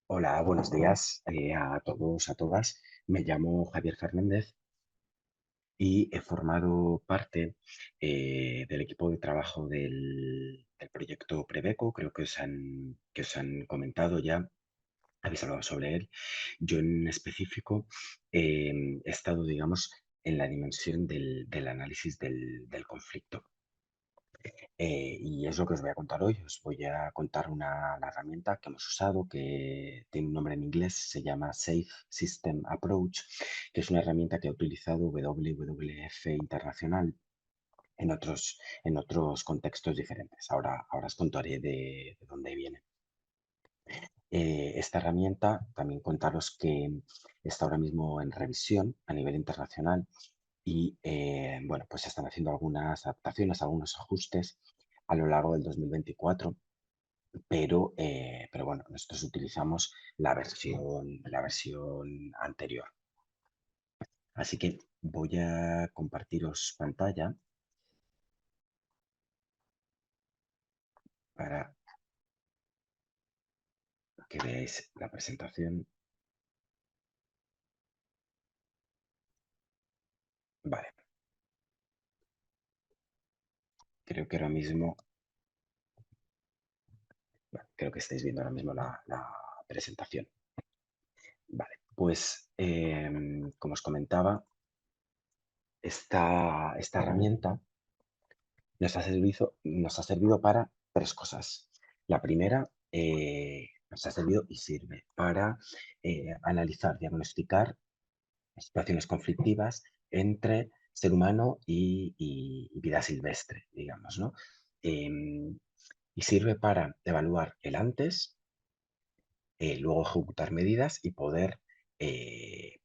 Hola, buenos días a todos, a todas. Me llamo Javier Fernández y he formado parte del equipo de trabajo del proyecto Preveco. Creo que os han comentado ya, habéis hablado sobre él. Yo en específico he estado, digamos, en la dimensión del análisis del conflicto. Y es lo que os voy a contar hoy. Os voy a contar una herramienta que hemos usado, que tiene un nombre en inglés, se llama Safe System Approach, que es una herramienta que ha utilizado WWF Internacional en otros contextos diferentes. Ahora os contaré de dónde viene. Esta herramienta, también contaros que está ahora mismo en revisión a nivel internacional y bueno, pues se están haciendo algunas adaptaciones, algunos ajustes a lo largo del 2024, pero bueno, nosotros utilizamos la versión anterior. Así que voy a compartiros pantalla para que veáis la presentación. Vale, creo que ahora mismo, bueno, creo que estáis viendo ahora mismo la presentación. Vale, pues como os comentaba, esta herramienta nos ha servido para tres cosas. La primera, nos ha servido y sirve para analizar, diagnosticar situaciones conflictivas entre ser humano y vida silvestre, digamos, ¿no? Y sirve para evaluar el antes, luego ejecutar medidas y poder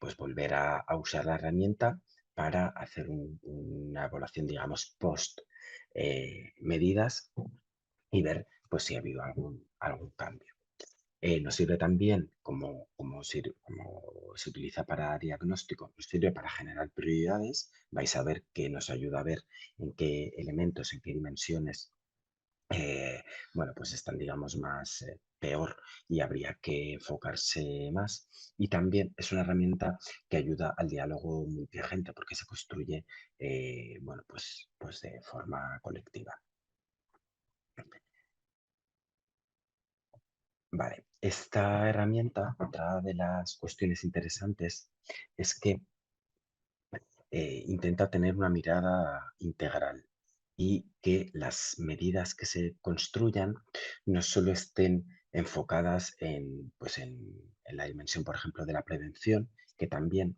pues volver a usar la herramienta para hacer una evaluación, digamos, post medidas y ver pues si ha habido algún cambio. Nos sirve también como se utiliza para diagnóstico, nos sirve para generar prioridades. Vais a ver que nos ayuda a ver en qué elementos, en qué dimensiones bueno, pues están, digamos, más peor y habría que enfocarse más. Y también es una herramienta que ayuda al diálogo multigente porque se construye, bueno, pues de forma colectiva. Vale, esta herramienta, otra de las cuestiones interesantes es que intenta tener una mirada integral y que las medidas que se construyan no solo estén enfocadas en la dimensión, por ejemplo, de la prevención, que también,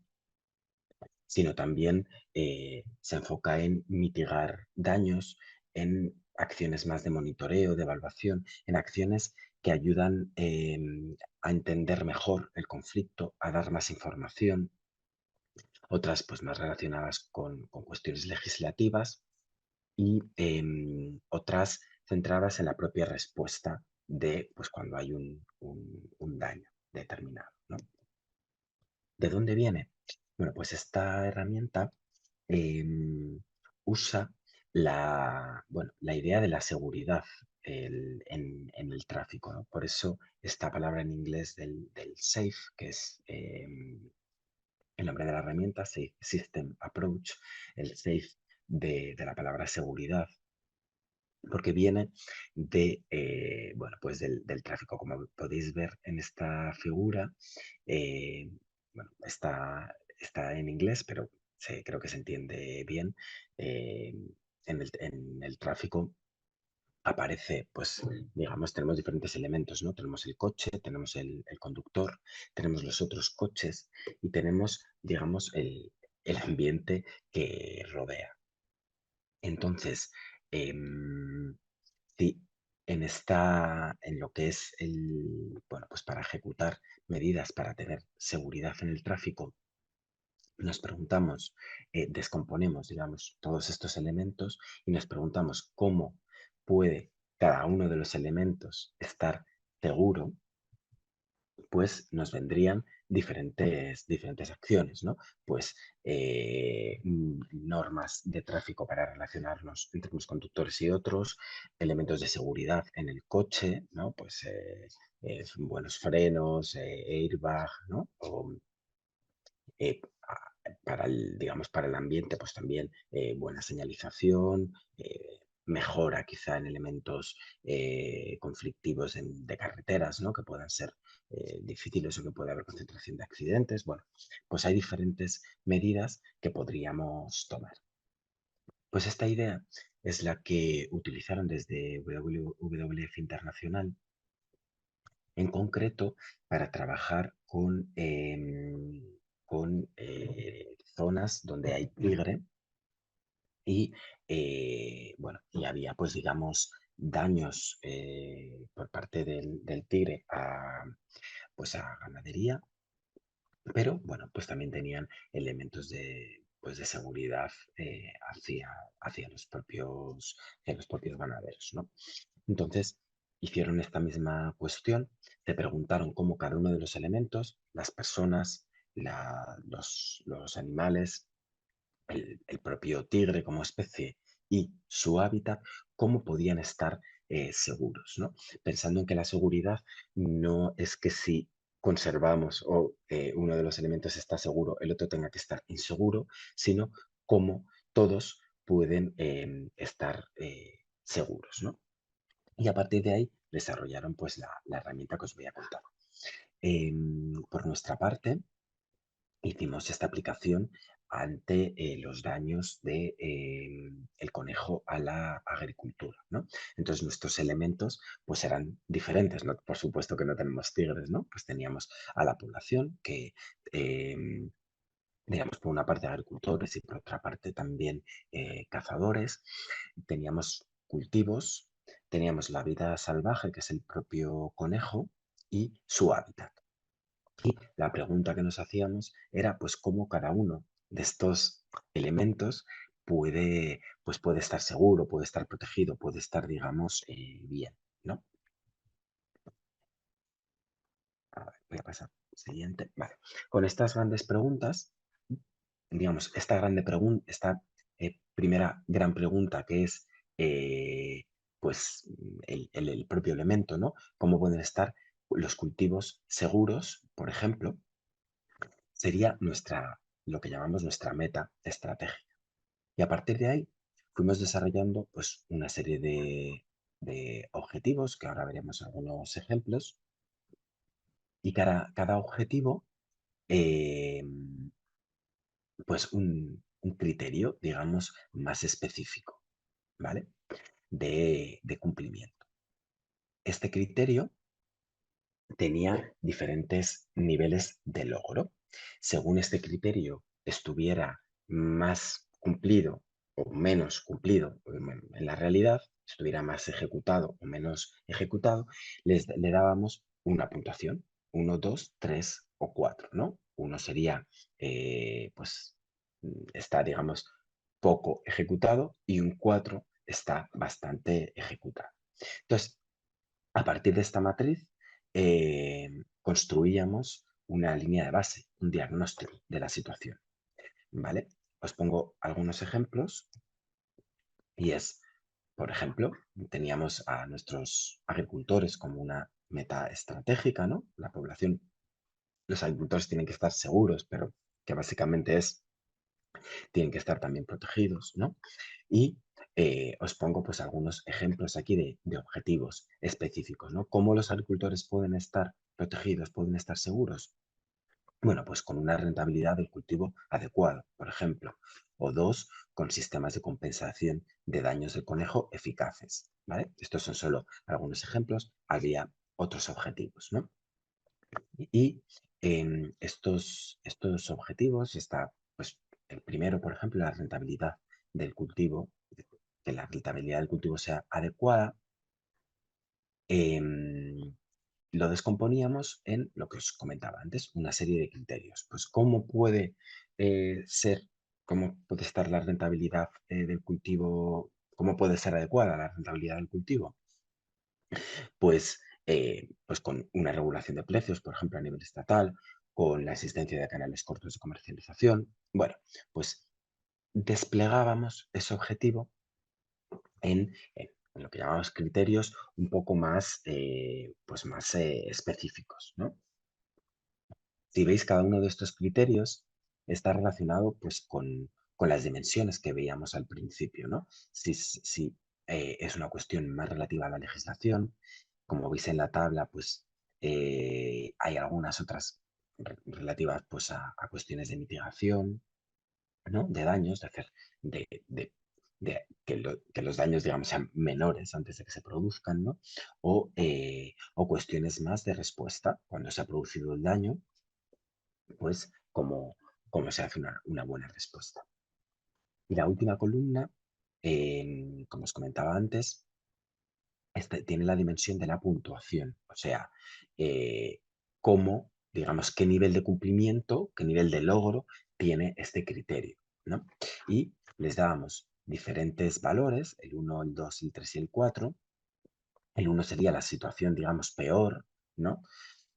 sino también se enfoca en mitigar daños, en acciones más de monitoreo, de evaluación, en acciones que ayudan a entender mejor el conflicto, a dar más información, otras pues más relacionadas con cuestiones legislativas y otras centradas en la propia respuesta de pues, cuando hay un daño determinado, ¿no? ¿De dónde viene? Bueno, pues esta herramienta em, usa bueno, la idea de la seguridad en el tráfico, ¿no? Por eso esta palabra en inglés del safe, que es el nombre de la herramienta, Safe System Approach, el safe de la palabra seguridad, porque viene bueno, pues del tráfico. Como podéis ver en esta figura, eh, bueno, está en inglés, pero creo que se entiende bien. eh, en el tráfico aparece, pues, digamos, tenemos diferentes elementos, ¿no? Tenemos el coche, tenemos el conductor, tenemos los otros coches y tenemos, digamos, el ambiente que rodea. Entonces, em, sí, en lo que es bueno, pues para ejecutar medidas para tener seguridad en el tráfico, nos preguntamos, descomponemos, digamos, todos estos elementos y nos preguntamos cómo puede cada uno de los elementos estar seguro, pues nos vendrían diferentes acciones, ¿no? Pues normas de tráfico para relacionarnos entre unos conductores y otros, elementos de seguridad en el coche, ¿no? Pues buenos frenos, airbag, ¿no? O, para el, digamos, para el ambiente, pues también buena señalización, mejora quizá en elementos conflictivos de carreteras, ¿no? Que puedan ser difíciles o que pueda haber concentración de accidentes. Bueno, pues hay diferentes medidas que podríamos tomar. Pues esta idea es la que utilizaron desde WWF Internacional, en concreto para trabajar con zonas donde hay tigre y, bueno, y había, pues digamos, daños por parte del tigre pues a ganadería, pero bueno, pues también tenían elementos pues de seguridad hacia hacia los propios ganaderos, ¿no? Entonces, hicieron esta misma cuestión, se preguntaron cómo cada uno de los elementos, las personas, los animales, el propio tigre como especie y su hábitat, cómo podían estar seguros, ¿no? Pensando en que la seguridad no es que si conservamos o uno de los elementos está seguro, el otro tenga que estar inseguro, sino cómo todos pueden estar seguros, ¿no? Y a partir de ahí desarrollaron pues la herramienta que os voy a contar. Por nuestra parte, hicimos esta aplicación ante los daños de el conejo a la agricultura, ¿no? Entonces nuestros elementos pues eran diferentes, ¿no? Por supuesto que no tenemos tigres, ¿no? Pues teníamos a la población que digamos, por una parte agricultores y por otra parte también cazadores. Teníamos cultivos, teníamos la vida salvaje, que es el propio conejo, y su hábitat. Y la pregunta que nos hacíamos era, pues, cómo cada uno de estos elementos pues, puede estar seguro, puede estar protegido, puede estar, digamos, bien, ¿no? A ver, voy a pasar. Siguiente. Vale. Con estas grandes preguntas, digamos, esta primera gran pregunta que es, pues, el propio elemento, ¿no? ¿Cómo pueden estar los cultivos seguros, por ejemplo? Sería lo que llamamos nuestra meta estratégica. Y a partir de ahí fuimos desarrollando pues una serie de objetivos, que ahora veremos algunos ejemplos, y cada objetivo, eh, pues un criterio, digamos, más específico, ¿vale? De cumplimiento. Este criterio tenía diferentes niveles de logro. Según este criterio estuviera más cumplido o menos cumplido en la realidad, estuviera más ejecutado o menos ejecutado, le dábamos una puntuación, 1, 2, 3 o 4, ¿no? Uno sería, pues, está, digamos, poco ejecutado y un 4 está bastante ejecutado. Entonces, a partir de esta matriz, construíamos una línea de base, un diagnóstico de la situación, ¿vale? Os pongo algunos ejemplos y es, por ejemplo, teníamos a nuestros agricultores como una meta estratégica, ¿no? La población, los agricultores tienen que estar seguros, pero que básicamente tienen que estar también protegidos, ¿no? Y os pongo pues algunos ejemplos aquí de objetivos específicos, ¿no? ¿Cómo los agricultores pueden estar protegidos, pueden estar seguros? Bueno, pues con una rentabilidad del cultivo adecuada, por ejemplo, o dos, con sistemas de compensación de daños del conejo eficaces, ¿vale? Estos son solo algunos ejemplos, había otros objetivos, ¿no? Y estos objetivos está, pues, el primero, por ejemplo, la rentabilidad del cultivo, que la rentabilidad del cultivo sea adecuada. em, lo descomponíamos en lo que os comentaba antes, una serie de criterios. Pues, ¿cómo puede ser, cómo puede estar la rentabilidad del cultivo, cómo puede ser adecuada la rentabilidad del cultivo? Pues con una regulación de precios, por ejemplo, a nivel estatal, con la existencia de canales cortos de comercialización. Bueno, pues desplegábamos ese objetivo en lo que llamamos criterios un poco más, pues más específicos, ¿no? Si veis, cada uno de estos criterios está relacionado pues, con las dimensiones que veíamos al principio, ¿no? Si es una cuestión más relativa a la legislación, como veis en la tabla, pues hay algunas otras relativas pues, a cuestiones de mitigación, ¿no? De daños, de hacer de que los daños, digamos, sean menores antes de que se produzcan, ¿no? O cuestiones más de respuesta. Cuando se ha producido el daño, pues cómo se hace una buena respuesta. Y la última columna, como os comentaba antes, tiene la dimensión de la puntuación, o sea, eh, cómo, digamos, qué nivel de cumplimiento, qué nivel de logro tiene este criterio, ¿no? Y les dábamos diferentes valores, el 1, el 2, el 3 y el 4. El 1 sería la situación, digamos, peor, ¿no?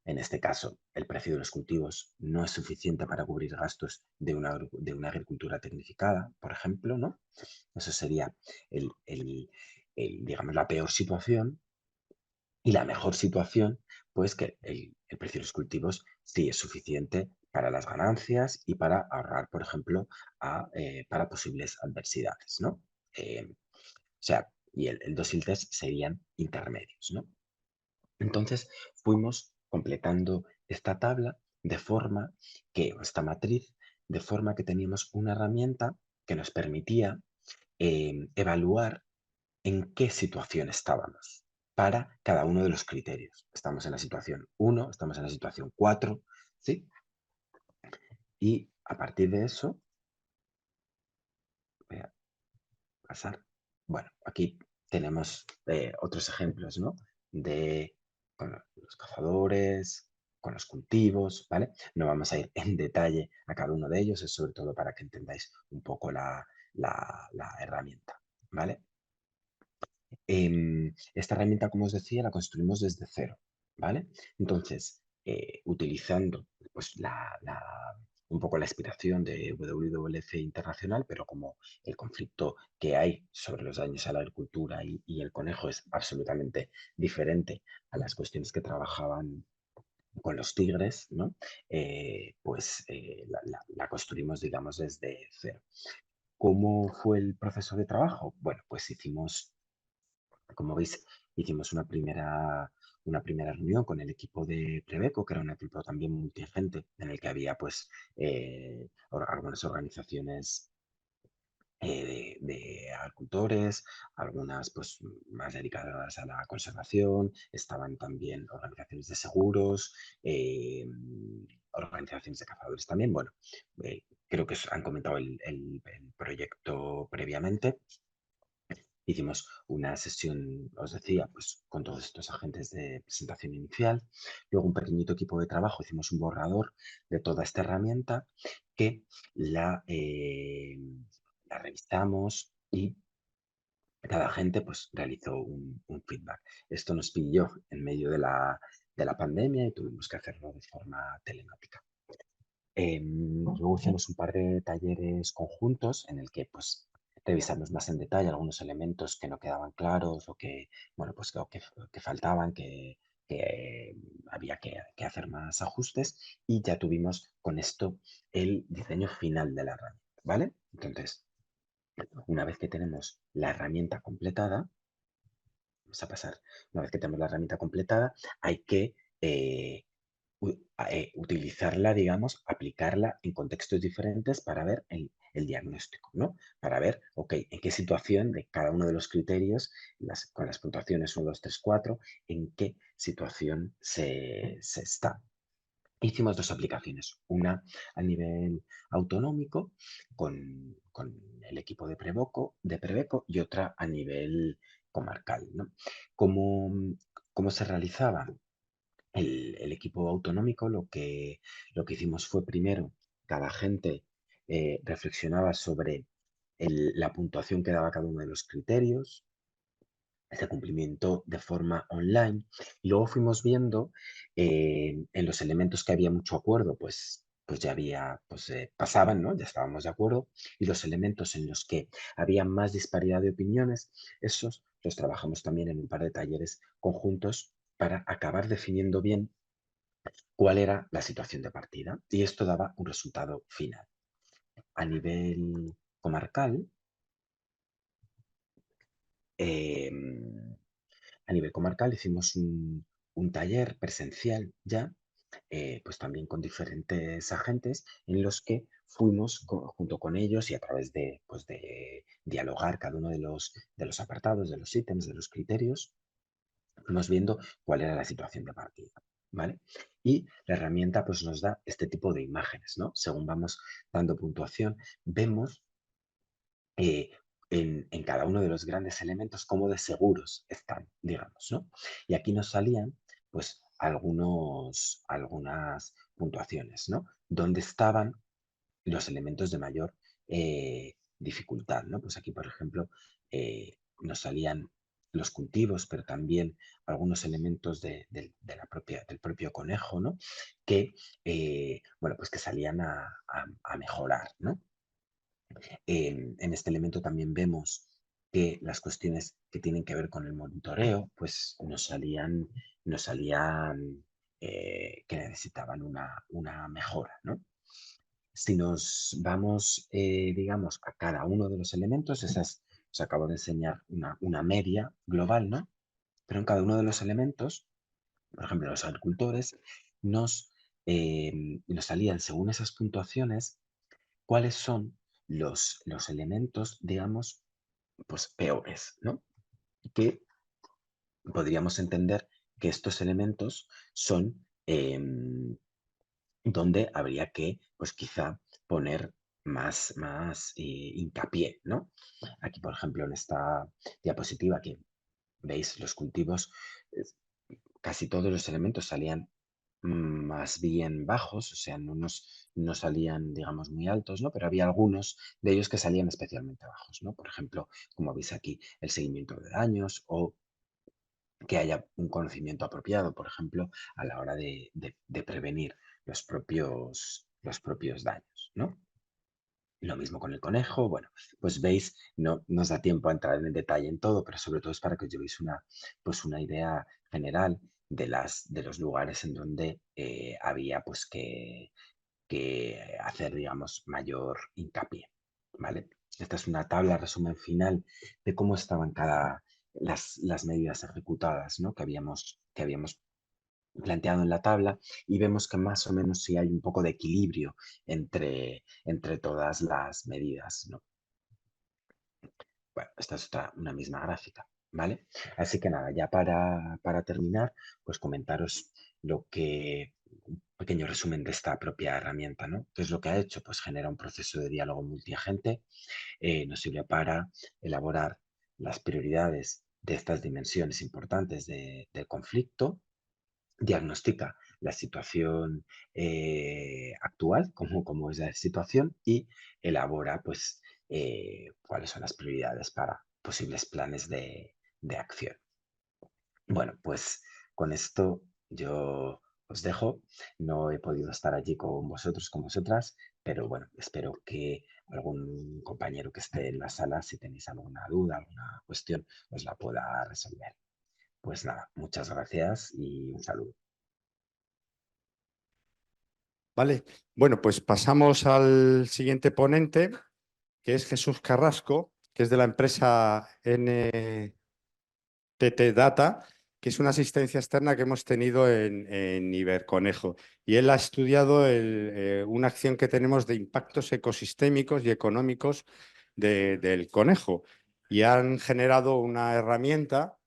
En este caso, el precio de los cultivos no es suficiente para cubrir gastos de una agricultura tecnificada, por ejemplo, ¿no? Eso sería el, el- digamos, la peor situación. Y la mejor situación, pues que el precio de los cultivos sí es suficiente para las ganancias y para ahorrar, por ejemplo, para posibles adversidades, ¿no? O sea, y el 2 y el 3 serían intermedios, ¿no? Entonces fuimos completando esta tabla de forma esta matriz, de forma que teníamos una herramienta que nos permitía evaluar en qué situación estábamos para cada uno de los criterios. Estamos en la situación 1, estamos en la situación 4, ¿sí? Y a partir de eso, voy a pasar. Bueno, aquí tenemos otros ejemplos, ¿no? De con los cazadores, con los cultivos, ¿vale? No vamos a ir en detalle a cada uno de ellos, es sobre todo para que entendáis un poco la herramienta, ¿vale? Esta herramienta, como os decía, la construimos desde cero, ¿vale? Entonces, utilizando pues, un poco la inspiración de WWF Internacional, pero como el conflicto que hay sobre los daños a la agricultura y el conejo es absolutamente diferente a las cuestiones que trabajaban con los tigres, ¿no? La construimos, digamos, desde cero. ¿Cómo fue el proceso de trabajo? Bueno, pues como veis, hicimos una primera reunión con el equipo de Preveco, que era un equipo también multigente, en el que había pues algunas organizaciones de agricultores, algunas pues más dedicadas a la conservación, estaban también organizaciones de seguros, organizaciones de cazadores también. Bueno, creo que han comentado el proyecto previamente. Hicimos una sesión, os decía, pues con todos estos agentes de presentación inicial. Luego un pequeñito equipo de trabajo, hicimos un borrador de toda esta herramienta que la revisamos y cada agente pues realizó un feedback. Esto nos pilló en medio de la pandemia y tuvimos que hacerlo de forma telemática. Luego hicimos un par de talleres conjuntos en el que pues revisamos más en detalle algunos elementos que no quedaban claros o que, bueno, pues que faltaban, que había que hacer más ajustes y ya tuvimos con esto el diseño final de la herramienta, ¿vale? Entonces, una vez que tenemos la herramienta completada, vamos a pasar, una vez que tenemos la herramienta completada, hay que utilizarla, digamos, aplicarla en contextos diferentes para ver el diagnóstico, ¿no? Para ver, ok, en qué situación de cada uno de los criterios, con las puntuaciones 1, 2, 3, 4, en qué situación se está. Hicimos dos aplicaciones, una a nivel autonómico con el equipo de Preveco y otra a nivel comarcal, ¿no? ¿Cómo, cómo se realizaba? El equipo autonómico lo que hicimos fue primero, cada agente reflexionaba sobre la puntuación que daba cada uno de los criterios, ese cumplimiento de forma online. Y luego fuimos viendo en los elementos que había mucho acuerdo, pues ya había, pues pasaban, ¿no? Ya estábamos de acuerdo. Y los elementos en los que había más disparidad de opiniones, esos los trabajamos también en un par de talleres conjuntos para acabar definiendo bien cuál era la situación de partida. Y esto daba un resultado final. A nivel comarcal, em, a nivel comarcal hicimos un taller presencial ya, pues también con diferentes agentes en los que fuimos junto con ellos y a través de, pues de dialogar cada uno de los apartados, de los ítems, de los criterios, fuimos viendo cuál era la situación de partida, ¿vale? Y la herramienta pues nos da este tipo de imágenes, ¿no? Según vamos dando puntuación, vemos eh, en cada uno de los grandes elementos cómo de seguros están, digamos, ¿no? Y aquí nos salían, pues, algunas puntuaciones, ¿no? Dónde estaban los elementos de mayor dificultad, ¿no? Pues aquí, por ejemplo, nos salían los cultivos, pero también algunos elementos de del propio conejo, ¿no? Que, bueno, pues que salían a mejorar, ¿no? En este elemento también vemos que las cuestiones que tienen que ver con el monitoreo, pues nos salían que necesitaban una mejora, ¿no? Si nos vamos, digamos, a cada uno de los elementos, os acabo de enseñar una media global, ¿no? Pero en cada uno de los elementos, por ejemplo, los agricultores, nos salían según esas puntuaciones cuáles son los elementos, digamos, pues peores, ¿no? Que podríamos entender que estos elementos son donde habría que, pues quizá, poner más hincapié, ¿no? Aquí, por ejemplo, en esta diapositiva que veis los cultivos, es- casi todos los elementos salían más bien bajos, o sea, no salían, digamos, muy altos, ¿no? Pero había algunos de ellos que salían especialmente bajos, ¿no? Por ejemplo, como veis aquí, el seguimiento de daños o que haya un conocimiento apropiado, por ejemplo, a la hora de prevenir los propios daños, ¿no? Lo mismo con el conejo, bueno, pues veis, no nos da tiempo a entrar en detalle en todo, pero sobre todo es para que os llevéis pues una idea general de los lugares en donde había pues que hacer, digamos, mayor hincapié, ¿vale? Esta es una tabla resumen final de cómo estaban las medidas ejecutadas, ¿no? Que habíamos planteado en la tabla y vemos que más o menos sí hay un poco de equilibrio entre todas las medidas, ¿no? Bueno, esta es una misma gráfica, ¿vale? Así que nada, ya para terminar, pues comentaros un pequeño resumen de esta propia herramienta, ¿no? ¿Qué es lo que ha hecho? Pues genera un proceso de diálogo multiagente, nos sirve para elaborar las prioridades de estas dimensiones importantes del conflicto, diagnostica la situación actual, como es la situación, y elabora pues cuáles son las prioridades para posibles planes de acción. Bueno, pues con esto yo os dejo. No he podido estar allí con vosotros, con vosotras, pero bueno, espero que algún compañero que esté en la sala, si tenéis alguna duda, alguna cuestión, os la pueda resolver. Pues nada, muchas gracias y un saludo. Vale, bueno, pues pasamos al siguiente ponente, que es Jesús Carrasco, que es de la empresa NTT Data, que es una asistencia externa que hemos tenido en Iberconejo. Y él ha estudiado una acción que tenemos de impactos ecosistémicos y económicos del conejo. Y han generado una herramienta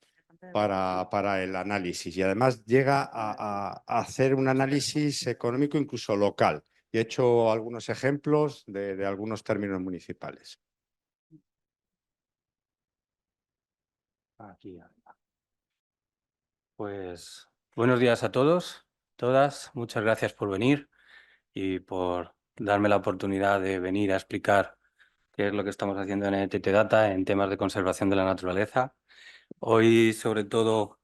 para el análisis y además llega a hacer un análisis económico incluso local. Y he hecho algunos ejemplos de algunos términos municipales. Aquí. Pues buenos días a todos, todas. Muchas gracias por venir y por darme la oportunidad de venir a explicar qué es lo que estamos haciendo en NTT Data en temas de conservación de la naturaleza. Hoy, sobre todo,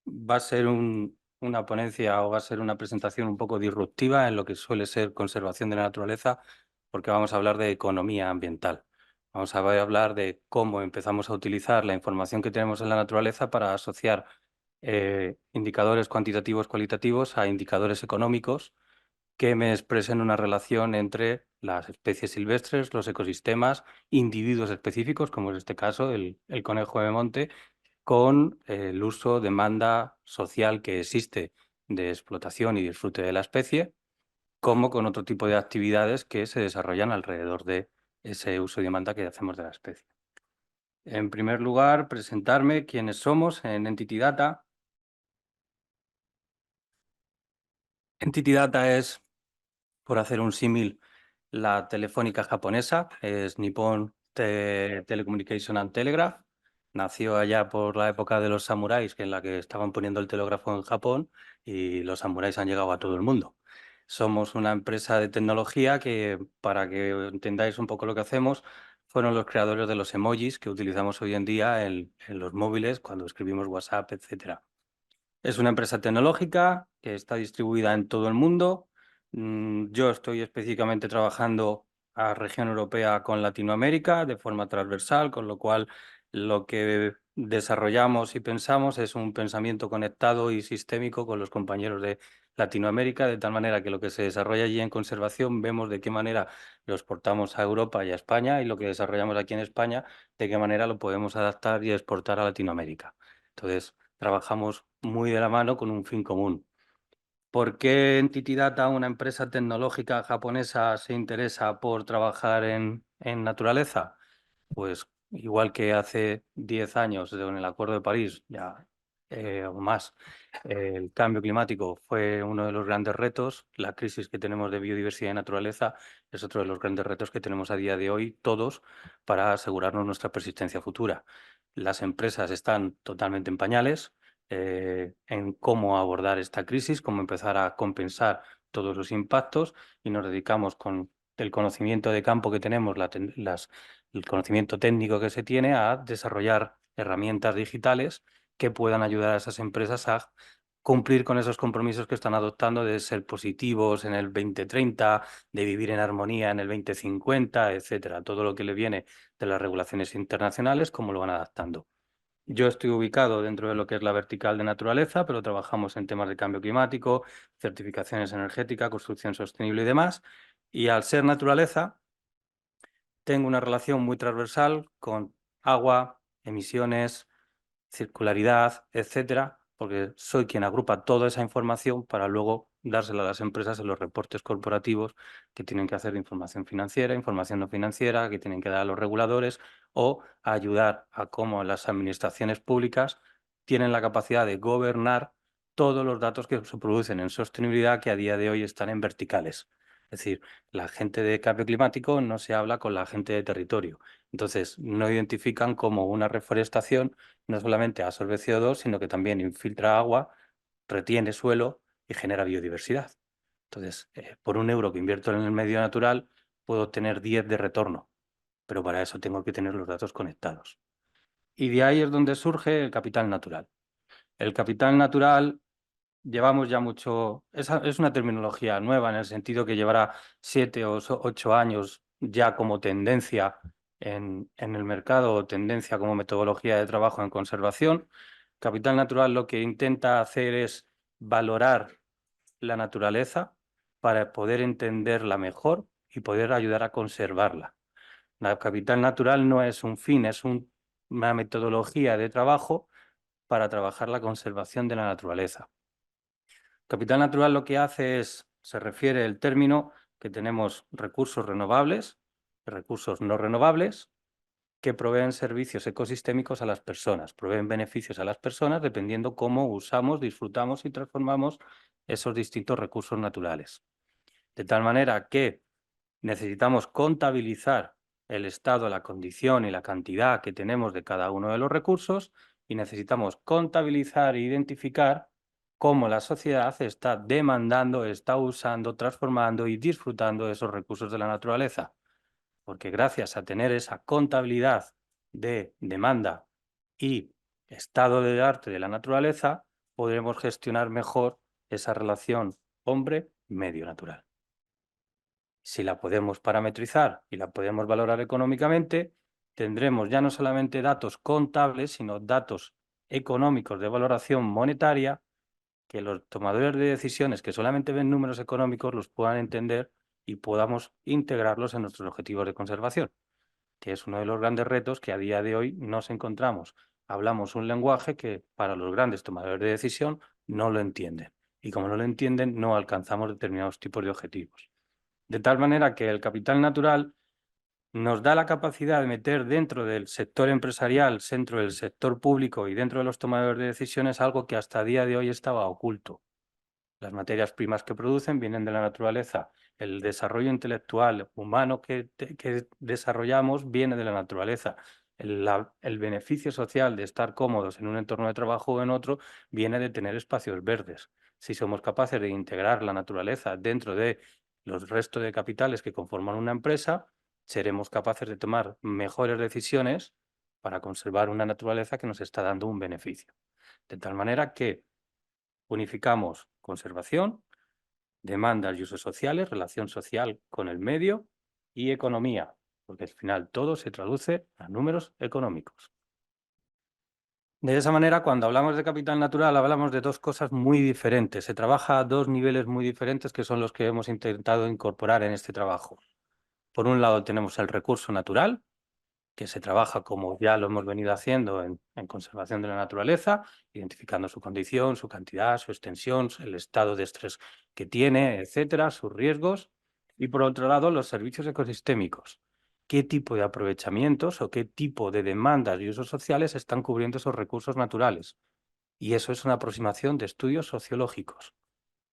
va a ser una ponencia o va a ser una presentación un poco disruptiva en lo que suele ser conservación de la naturaleza, porque vamos a hablar de economía ambiental. Vamos a hablar de cómo empezamos a utilizar la información que tenemos en la naturaleza para asociar indicadores cuantitativos cualitativos a indicadores económicos que me expresen una relación entre las especies silvestres, los ecosistemas, individuos específicos, como en este caso el conejo de monte, con el uso, demanda social que existe de explotación y disfrute de la especie, como con otro tipo de actividades que se desarrollan alrededor de ese uso y demanda que hacemos de la especie. En primer lugar, presentarme quiénes somos en Entity Data. Entity Data es, por hacer un símil, la telefónica japonesa, es Nippon Telecommunication and Telegraph. Nació allá por la época de los samuráis, en la que estaban poniendo el telégrafo en Japón, y los samuráis han llegado a todo el mundo. Somos una empresa de tecnología que, para que entendáis un poco lo que hacemos, fueron los creadores de los emojis que utilizamos hoy en día en los móviles cuando escribimos WhatsApp, etcétera. Es una empresa tecnológica que está distribuida en todo el mundo. Yo estoy específicamente trabajando a región europea con Latinoamérica de forma transversal, con lo cual lo que desarrollamos y pensamos es un pensamiento conectado y sistémico con los compañeros de Latinoamérica, de tal manera que lo que se desarrolla allí en conservación vemos de qué manera lo exportamos a Europa y a España, y lo que desarrollamos aquí en España, de qué manera lo podemos adaptar y exportar a Latinoamérica. Entonces, trabajamos muy de la mano con un fin común. ¿Por qué Entity Data, una empresa tecnológica japonesa, se interesa por trabajar en naturaleza? Pues igual que hace 10 años en el Acuerdo de París, ya o más, el cambio climático fue uno de los grandes retos. La crisis que tenemos de biodiversidad y naturaleza es otro de los grandes retos que tenemos a día de hoy todos para asegurarnos nuestra persistencia futura. Las empresas están totalmente en pañales en cómo abordar esta crisis, cómo empezar a compensar todos los impactos, y nos dedicamos con el conocimiento de campo que tenemos, el conocimiento técnico que se tiene, a desarrollar herramientas digitales que puedan ayudar a esas empresas a cumplir con esos compromisos que están adoptando de ser positivos en el 2030, de vivir en armonía en el 2050, etcétera. Todo lo que le viene de las regulaciones internacionales, cómo lo van adaptando. Yo estoy ubicado dentro de lo que es la vertical de naturaleza, pero trabajamos en temas de cambio climático, certificaciones energéticas, construcción sostenible y demás. Y al ser naturaleza, tengo una relación muy transversal con agua, emisiones, circularidad, etcétera, porque soy quien agrupa toda esa información para luego dársela a las empresas en los reportes corporativos que tienen que hacer de información financiera, información no financiera, que tienen que dar a los reguladores, o ayudar a cómo las administraciones públicas tienen la capacidad de gobernar todos los datos que se producen en sostenibilidad, que a día de hoy están en verticales. Es decir, la gente de cambio climático no se habla con la gente de territorio. Entonces, no identifican como una reforestación no solamente absorbe CO2, sino que también infiltra agua, retiene suelo y genera biodiversidad. Entonces, por €1 que invierto en el medio natural, puedo obtener 10 de retorno, pero para eso tengo que tener los datos conectados. Y de ahí es donde surge el capital natural. El capital natural llevamos ya mucho, es una terminología nueva en el sentido que llevará 7 o 8 años ya como tendencia en el mercado, o tendencia como metodología de trabajo en conservación. Capital natural lo que intenta hacer es valorar la naturaleza para poder entenderla mejor y poder ayudar a conservarla. La capital natural no es un fin, es una metodología de trabajo para trabajar la conservación de la naturaleza. Capital natural lo que hace es, se refiere el término que tenemos recursos renovables, recursos no renovables, que proveen servicios ecosistémicos a las personas, proveen beneficios a las personas dependiendo cómo usamos, disfrutamos y transformamos esos distintos recursos naturales. De tal manera que necesitamos contabilizar el estado, la condición y la cantidad que tenemos de cada uno de los recursos, y necesitamos contabilizar e identificar cómo la sociedad está demandando, está usando, transformando y disfrutando de esos recursos de la naturaleza. Porque gracias a tener esa contabilidad de demanda y estado de arte de la naturaleza, podremos gestionar mejor esa relación hombre-medio natural. Si la podemos parametrizar y la podemos valorar económicamente, tendremos ya no solamente datos contables, sino datos económicos de valoración monetaria que los tomadores de decisiones que solamente ven números económicos los puedan entender y podamos integrarlos en nuestros objetivos de conservación, que es uno de los grandes retos que a día de hoy nos encontramos. Hablamos un lenguaje que para los grandes tomadores de decisión no lo entienden. Y como no lo entienden, no alcanzamos determinados tipos de objetivos. De tal manera que el capital natural nos da la capacidad de meter dentro del sector empresarial, dentro del sector público y dentro de los tomadores de decisiones algo que hasta día de hoy estaba oculto. Las materias primas que producen vienen de la naturaleza. El desarrollo intelectual humano que desarrollamos viene de la naturaleza. El beneficio social de estar cómodos en un entorno de trabajo o en otro viene de tener espacios verdes. Si somos capaces de integrar la naturaleza dentro de los restos de capitales que conforman una empresa, seremos capaces de tomar mejores decisiones para conservar una naturaleza que nos está dando un beneficio. De tal manera que unificamos conservación, demandas y usos sociales, relación social con el medio y economía, porque al final todo se traduce a números económicos. De esa manera, cuando hablamos de capital natural, hablamos de dos cosas muy diferentes. Se trabaja a dos niveles muy diferentes que son los que hemos intentado incorporar en este trabajo. Por un lado tenemos el recurso natural, que se trabaja como ya lo hemos venido haciendo en conservación de la naturaleza, identificando su condición, su cantidad, su extensión, el estado de estrés que tiene, etcétera, sus riesgos. Y por otro lado, los servicios ecosistémicos. ¿Qué tipo de aprovechamientos o qué tipo de demandas y usos sociales están cubriendo esos recursos naturales? Y eso es una aproximación de estudios sociológicos.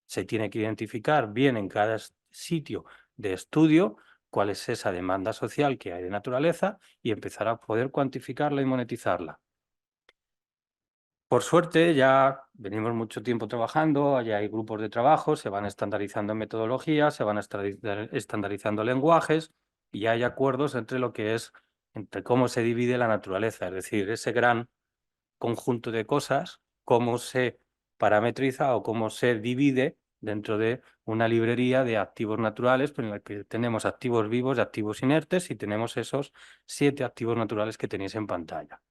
Se tiene que identificar bien en cada sitio de estudio cuál es esa demanda social que hay de naturaleza y empezar a poder cuantificarla y monetizarla. Por suerte, ya venimos mucho tiempo trabajando, ya hay grupos de trabajo, se van estandarizando metodologías, se van estandarizando lenguajes y hay acuerdos entre cómo se divide la naturaleza, es decir, ese gran conjunto de cosas, cómo se parametriza o cómo se divide dentro de una librería de activos naturales, en la que tenemos activos vivos y activos inertes y tenemos esos 7 activos naturales que tenéis en pantalla.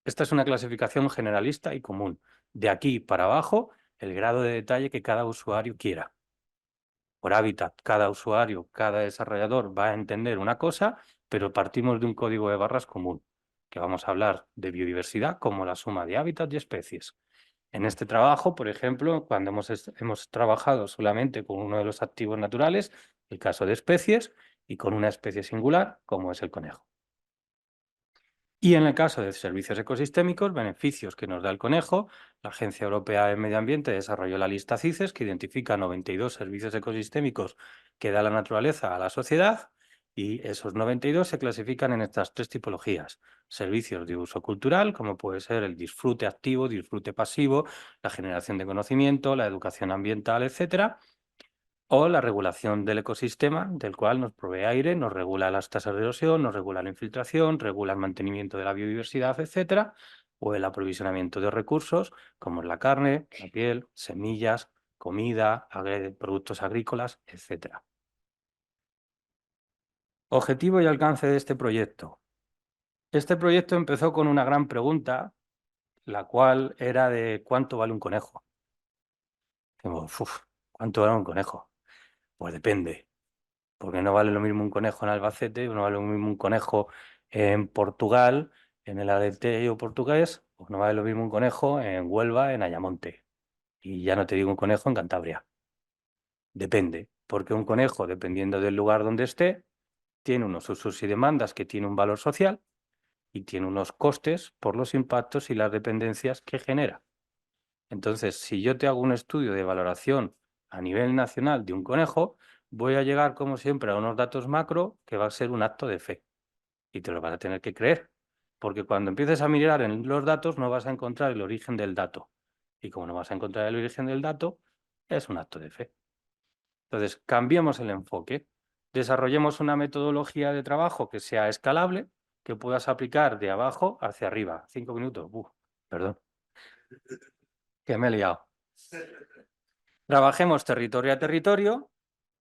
Esta es una clasificación generalista y común. De aquí para abajo, el grado de detalle que cada usuario quiera. Por hábitat, cada usuario, cada desarrollador va a entender una cosa, pero partimos de un código de barras común, que vamos a hablar de biodiversidad como la suma de hábitat y especies. En este trabajo, por ejemplo, cuando hemos trabajado solamente con uno de los activos naturales, el caso de especies, y con una especie singular, como es el conejo. Y en el caso de servicios ecosistémicos, beneficios que nos da el conejo, la Agencia Europea de Medio Ambiente desarrolló la lista CITES, que identifica 92 servicios ecosistémicos que da la naturaleza a la sociedad, y esos 92 se clasifican en estas 3 tipologías. Servicios de uso cultural, como puede ser el disfrute activo, disfrute pasivo, la generación de conocimiento, la educación ambiental, etcétera. O la regulación del ecosistema, del cual nos provee aire, nos regula las tasas de erosión, nos regula la infiltración, regula el mantenimiento de la biodiversidad, etcétera, o el aprovisionamiento de recursos, como es la carne, la piel, semillas, comida, productos agrícolas, etcétera. Objetivo y alcance de este proyecto. Este proyecto empezó con una gran pregunta, la cual era de ¿cuánto vale un conejo? ¿Cuánto vale un conejo? Pues depende. Porque no vale lo mismo un conejo en Albacete, no vale lo mismo un conejo en Portugal, en el Alentejo portugués, o no vale lo mismo un conejo en Huelva, en Ayamonte. Y ya no te digo un conejo en Cantabria. Depende, porque un conejo, dependiendo del lugar donde esté, tiene unos usos y demandas que tiene un valor social y tiene unos costes por los impactos y las dependencias que genera. Entonces, si yo te hago un estudio de valoración a nivel nacional de un conejo, voy a llegar, como siempre, a unos datos macro que va a ser un acto de fe. Y te lo vas a tener que creer. Porque cuando empieces a mirar en los datos, no vas a encontrar el origen del dato. Y como no vas a encontrar el origen del dato, es un acto de fe. Entonces, cambiemos el enfoque. Desarrollemos una metodología de trabajo que sea escalable, que puedas aplicar de abajo hacia arriba. 5 minutos, Perdón, que me he liado. Trabajemos territorio a territorio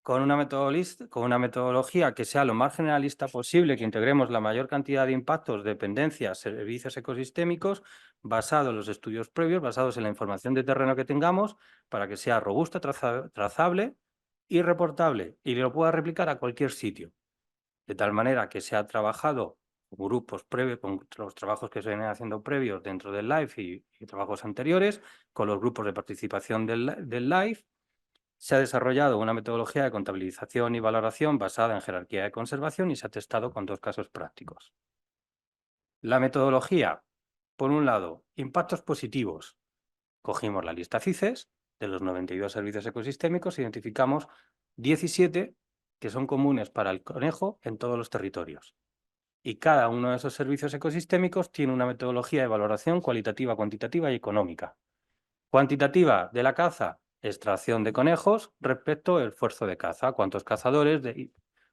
con una metodología que sea lo más generalista posible, que integremos la mayor cantidad de impactos, dependencias, servicios ecosistémicos, basados en los estudios previos, basados en la información de terreno que tengamos, para que sea robusta, trazable y reportable, y lo pueda replicar a cualquier sitio. De tal manera que se ha trabajado con grupos previos, con los trabajos que se vienen haciendo previos dentro del LIFE y trabajos anteriores, con los grupos de participación del LIFE. Se ha desarrollado una metodología de contabilización y valoración basada en jerarquía de conservación y se ha testado con 2 casos prácticos. La metodología, por un lado, impactos positivos. Cogimos la lista CICES de los 92 servicios ecosistémicos, identificamos 17 que son comunes para el conejo en todos los territorios. Y cada uno de esos servicios ecosistémicos tiene una metodología de valoración cualitativa, cuantitativa y económica. Cuantitativa de la caza, extracción de conejos respecto al esfuerzo de caza. ¿Cuántos cazadores,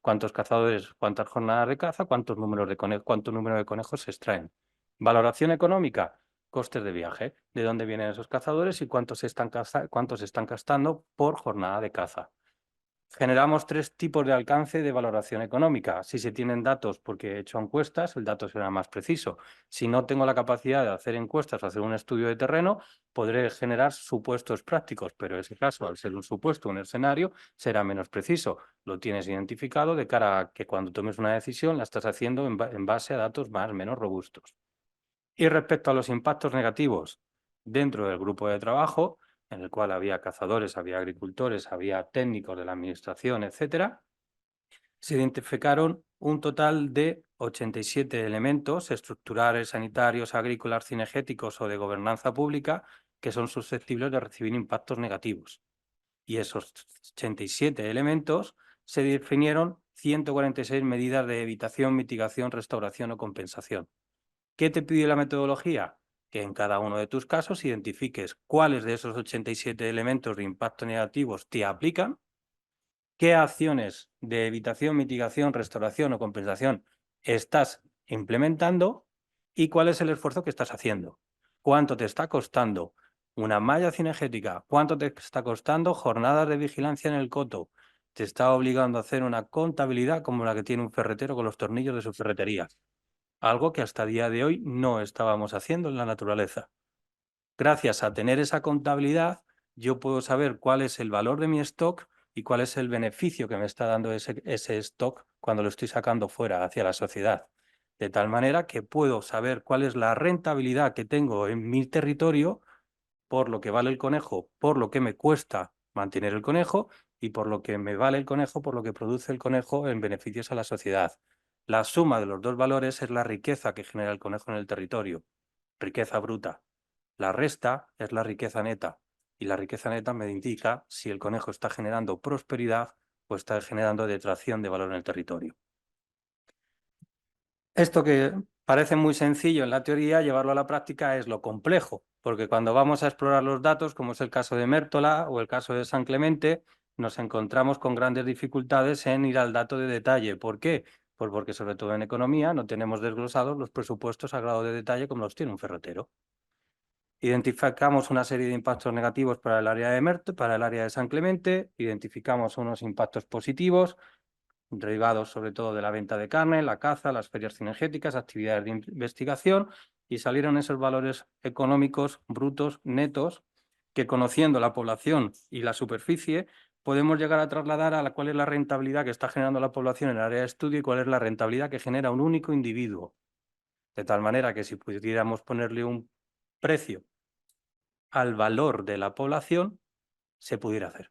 cuántas jornadas de caza, cuánto número de conejos se extraen? Valoración económica, costes de viaje, de dónde vienen esos cazadores y cuántos están gastando por jornada de caza. Generamos 3 tipos de alcance de valoración económica. Si se tienen datos porque he hecho encuestas, el dato será más preciso. Si no tengo la capacidad de hacer encuestas o hacer un estudio de terreno, podré generar supuestos prácticos, pero en ese caso, al ser un supuesto, un escenario, será menos preciso. Lo tienes identificado de cara a que cuando tomes una decisión la estás haciendo en base a datos más o menos robustos. Y respecto a los impactos negativos dentro del grupo de trabajo, en el cual había cazadores, había agricultores, había técnicos de la administración, etcétera, se identificaron un total de 87 elementos estructurales, sanitarios, agrícolas, cinegéticos o de gobernanza pública que son susceptibles de recibir impactos negativos. Y esos 87 elementos se definieron 146 medidas de evitación, mitigación, restauración o compensación. ¿Qué te pide la metodología? Que en cada uno de tus casos identifiques cuáles de esos 87 elementos de impacto negativos te aplican, qué acciones de evitación, mitigación, restauración o compensación estás implementando y cuál es el esfuerzo que estás haciendo. ¿Cuánto te está costando una malla cinegética? ¿Cuánto te está costando jornadas de vigilancia en el coto? Te está obligando a hacer una contabilidad como la que tiene un ferretero con los tornillos de su ferretería. Algo que hasta el día de hoy no estábamos haciendo en la naturaleza. Gracias a tener esa contabilidad, yo puedo saber cuál es el valor de mi stock y cuál es el beneficio que me está dando ese stock cuando lo estoy sacando fuera hacia la sociedad. De tal manera que puedo saber cuál es la rentabilidad que tengo en mi territorio por lo que vale el conejo, por lo que me cuesta mantener el conejo y por lo que me vale el conejo, por lo que produce el conejo en beneficios a la sociedad. La suma de los 2 valores es la riqueza que genera el conejo en el territorio, riqueza bruta. La resta es la riqueza neta y la riqueza neta me indica si el conejo está generando prosperidad o está generando detracción de valor en el territorio. Esto que parece muy sencillo en la teoría, llevarlo a la práctica es lo complejo, porque cuando vamos a explorar los datos, como es el caso de Mértola o el caso de San Clemente, nos encontramos con grandes dificultades en ir al dato de detalle. ¿Por qué? Pues porque sobre todo en economía no tenemos desglosados los presupuestos a grado de detalle como los tiene un ferretero. Identificamos una serie de impactos negativos para el área de para el área de San Clemente, identificamos unos impactos positivos, derivados sobre todo de la venta de carne, la caza, las ferias cinegéticas, actividades de investigación, y salieron esos valores económicos brutos, netos, que conociendo la población y la superficie, podemos llegar a trasladar a cuál es la rentabilidad que está generando la población en el área de estudio y cuál es la rentabilidad que genera un único individuo. De tal manera que si pudiéramos ponerle un precio al valor de la población, se pudiera hacer.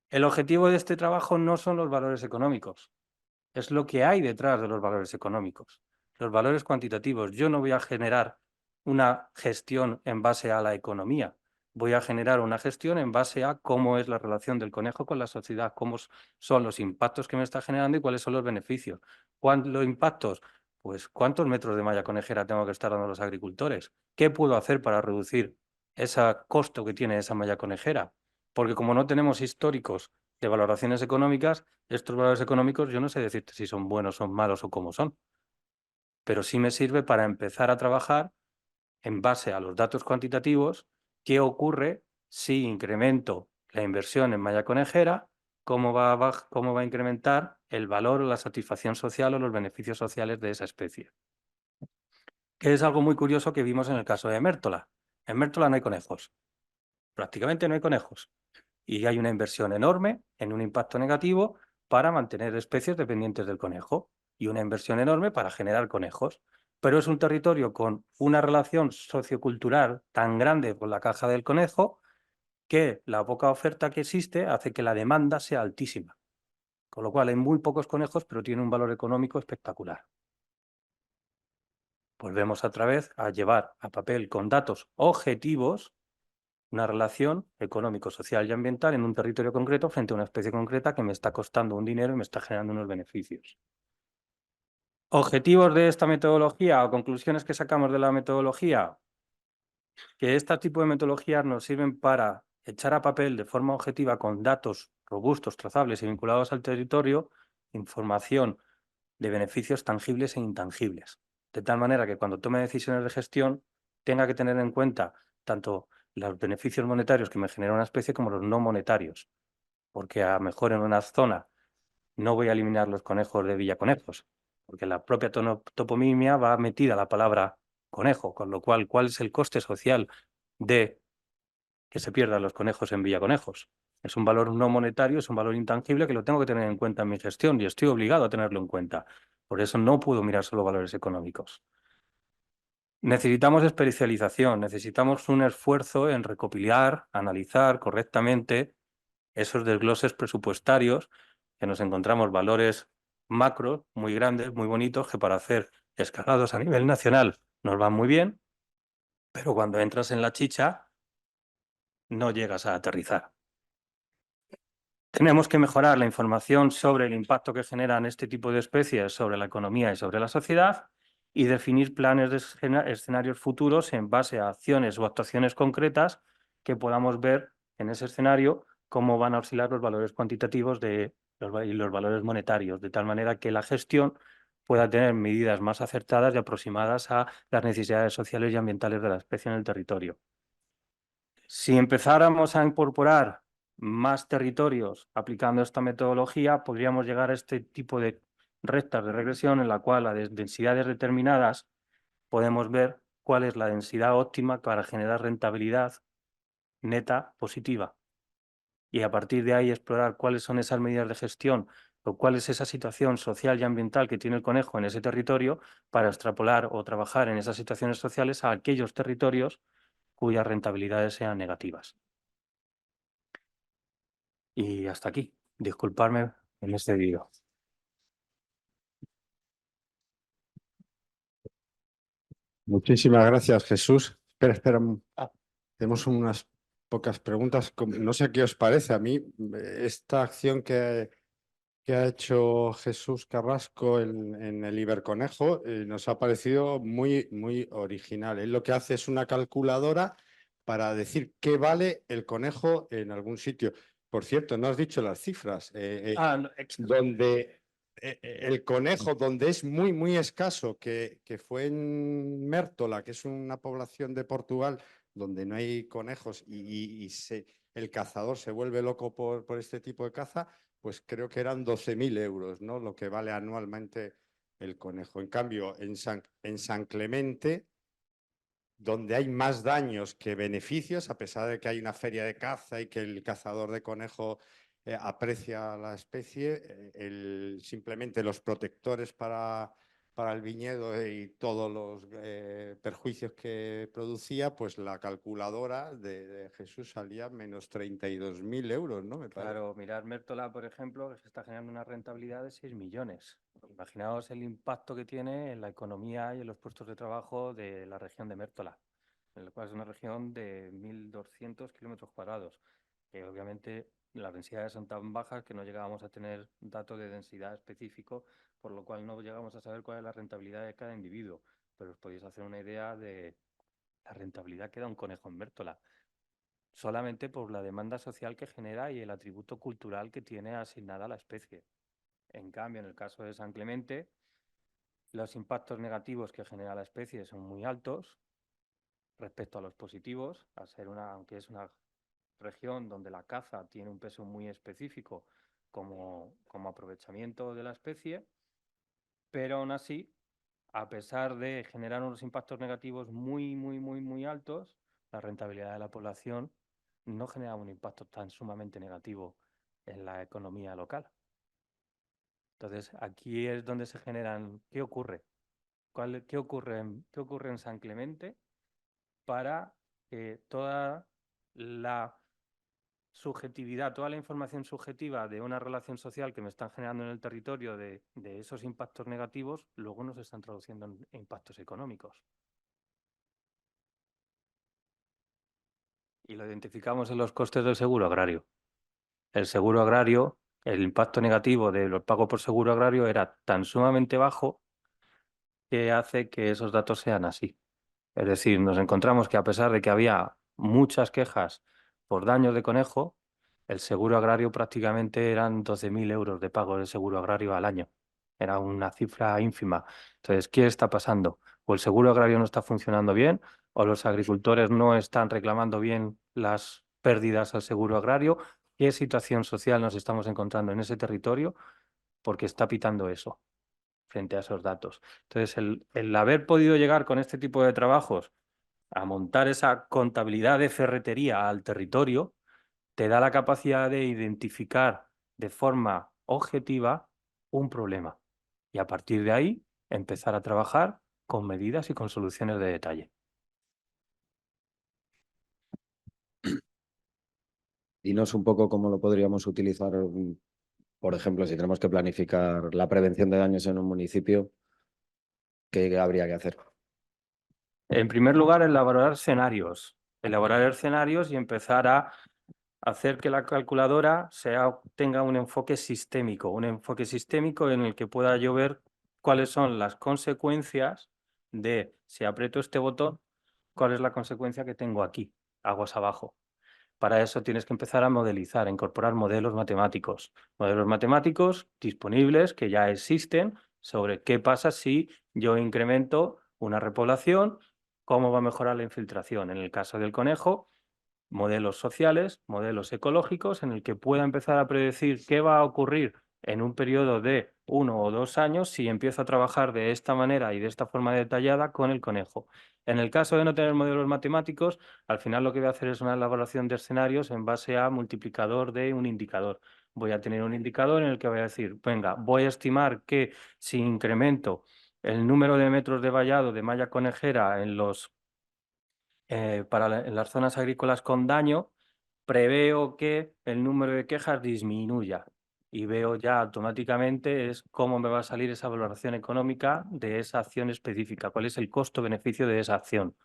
El objetivo de este trabajo no son los valores económicos, es lo que hay detrás de los valores económicos, los valores cuantitativos. Yo no voy a generar una gestión en base a la economía, voy a generar una gestión en base a cómo es la relación del conejo con la sociedad, cómo son los impactos que me está generando y cuáles son los beneficios. ¿Los impactos? Pues ¿cuántos metros de malla conejera tengo que estar dando a los agricultores? ¿Qué puedo hacer para reducir ese costo que tiene esa malla conejera? Porque como no tenemos históricos de valoraciones económicas, estos valores económicos yo no sé decirte si son buenos, son malos o cómo son, pero sí me sirve para empezar a trabajar en base a los datos cuantitativos qué ocurre si incremento la inversión en malla conejera, cómo va a incrementar el valor o la satisfacción social o los beneficios sociales de esa especie. Que es algo muy curioso que vimos en el caso de Mértola. En Mértola no hay conejos, prácticamente no hay conejos. Y hay una inversión enorme en un impacto negativo para mantener especies dependientes del conejo y una inversión enorme para generar conejos. Pero es un territorio con una relación sociocultural tan grande con la caja del conejo que la poca oferta que existe hace que la demanda sea altísima. Con lo cual hay muy pocos conejos, pero tiene un valor económico espectacular. Volvemos otra vez a llevar a papel con datos objetivos una relación económico, social y ambiental en un territorio concreto frente a una especie concreta que me está costando un dinero y me está generando unos beneficios. Objetivos de esta metodología o conclusiones que sacamos de la metodología, que este tipo de metodologías nos sirven para echar a papel de forma objetiva con datos robustos, trazables y vinculados al territorio, información de beneficios tangibles e intangibles, de tal manera que cuando tome decisiones de gestión tenga que tener en cuenta tanto los beneficios monetarios que me genera una especie como los no monetarios, porque a lo mejor en una zona no voy a eliminar los conejos de Villaconejos, porque la propia toponimia va metida la palabra conejo, con lo cual, ¿cuál es el coste social de que se pierdan los conejos en Villaconejos? Es un valor no monetario, es un valor intangible que lo tengo que tener en cuenta en mi gestión y estoy obligado a tenerlo en cuenta. Por eso no puedo mirar solo valores económicos. Necesitamos especialización, necesitamos un esfuerzo en recopilar, analizar correctamente esos desgloses presupuestarios que nos encontramos valores macro muy grandes, muy bonitos, que para hacer escalados a nivel nacional nos van muy bien, pero cuando entras en la chicha no llegas a aterrizar. Tenemos que mejorar la información sobre el impacto que generan este tipo de especies sobre la economía y sobre la sociedad y definir planes de escenarios futuros en base a acciones o actuaciones concretas que podamos ver en ese escenario cómo van a oscilar los valores cuantitativos y los valores monetarios, de tal manera que la gestión pueda tener medidas más acertadas y aproximadas a las necesidades sociales y ambientales de la especie en el territorio. Si empezáramos a incorporar más territorios aplicando esta metodología, podríamos llegar a este tipo de rectas de regresión en la cual a densidades determinadas podemos ver cuál es la densidad óptima para generar rentabilidad neta positiva. Y a partir de ahí explorar cuáles son esas medidas de gestión o cuál es esa situación social y ambiental que tiene el conejo en ese territorio para extrapolar o trabajar en esas situaciones sociales a aquellos territorios cuyas rentabilidades sean negativas. Y hasta aquí. Disculparme en este vídeo. Muchísimas gracias, Jesús. Espera. Tenemos unas pocas preguntas. No sé qué os parece. A mí, esta acción que ha hecho Jesús Carrasco en el Iberconejo nos ha parecido muy, muy original. Él lo que hace es una calculadora para decir qué vale el conejo en algún sitio. Por cierto, no has dicho las cifras. No, Donde el conejo, donde es muy, muy escaso, que fue en Mértola, que es una población de Portugal donde no hay conejos y el cazador se vuelve loco por este tipo de caza, pues creo que eran 12.000 euros, ¿no? Lo que vale anualmente el conejo. En cambio, en San Clemente, donde hay más daños que beneficios, a pesar de que hay una feria de caza y que el cazador de conejo aprecia la especie, simplemente los protectores para el viñedo y todos los perjuicios que producía, pues la calculadora de Jesús salía menos 32.000 euros, ¿no? Me parece. Claro, mirar Mértola, por ejemplo, que se está generando una rentabilidad de 6 millones. Imaginaos el impacto que tiene en la economía y en los puestos de trabajo de la región de Mértola, en la cual es una región de 1.200 kilómetros cuadrados, que obviamente las densidades son tan bajas que no llegábamos a tener datos de densidad específico, por lo cual no llegamos a saber cuál es la rentabilidad de cada individuo, pero os podéis hacer una idea de la rentabilidad que da un conejo en Mértola, solamente por la demanda social que genera y el atributo cultural que tiene asignada a la especie. En cambio, en el caso de San Clemente, los impactos negativos que genera la especie son muy altos respecto a los positivos, aunque es una región donde la caza tiene un peso muy específico como aprovechamiento de la especie, pero aún así, a pesar de generar unos impactos negativos muy altos, la rentabilidad de la población no genera un impacto tan sumamente negativo en la economía local. Entonces, aquí es donde se generan... ¿Qué ocurre? ¿Qué ocurre en San Clemente para que toda la subjetividad, toda la información subjetiva de una relación social que me están generando en el territorio de esos impactos negativos, luego no se están traduciendo en impactos económicos? Y lo identificamos en los costes del seguro agrario. El seguro agrario, el impacto negativo de los pagos por seguro agrario era tan sumamente bajo que hace que esos datos sean así. Es decir, nos encontramos que a pesar de que había muchas quejas por daños de conejo, el seguro agrario prácticamente eran 12.000 euros de pago de seguro agrario al año. Era una cifra ínfima. Entonces, ¿qué está pasando? O el seguro agrario no está funcionando bien, o los agricultores no están reclamando bien las pérdidas al seguro agrario. ¿Qué situación social nos estamos encontrando en ese territorio? Porque está pitando eso frente a esos datos. Entonces, el haber podido llegar con este tipo de trabajos a montar esa contabilidad de ferretería al territorio, te da la capacidad de identificar de forma objetiva un problema y a partir de ahí empezar a trabajar con medidas y con soluciones de detalle. Dinos un poco cómo lo podríamos utilizar, por ejemplo, si tenemos que planificar la prevención de daños en un municipio, ¿qué habría que hacer? En primer lugar, elaborar escenarios y empezar a hacer que la calculadora tenga un enfoque sistémico en el que pueda yo ver cuáles son las consecuencias de, si aprieto este botón, cuál es la consecuencia que tengo aquí, aguas abajo. Para eso tienes que empezar a modelizar, a incorporar modelos matemáticos disponibles que ya existen sobre qué pasa si yo incremento una repoblación, cómo va a mejorar la infiltración. En el caso del conejo, modelos sociales, modelos ecológicos, en el que pueda empezar a predecir qué va a ocurrir en un periodo de 1 o 2 años si empiezo a trabajar de esta manera y de esta forma detallada con el conejo. En el caso de no tener modelos matemáticos, al final lo que voy a hacer es una elaboración de escenarios en base a multiplicador de un indicador. Voy a tener un indicador en el que voy a decir, venga, voy a estimar que si incremento el número de metros de vallado de malla conejera en en las zonas agrícolas con daño, preveo que el número de quejas disminuya y veo ya automáticamente cómo me va a salir esa valoración económica de esa acción específica, cuál es el costo-beneficio de esa acción.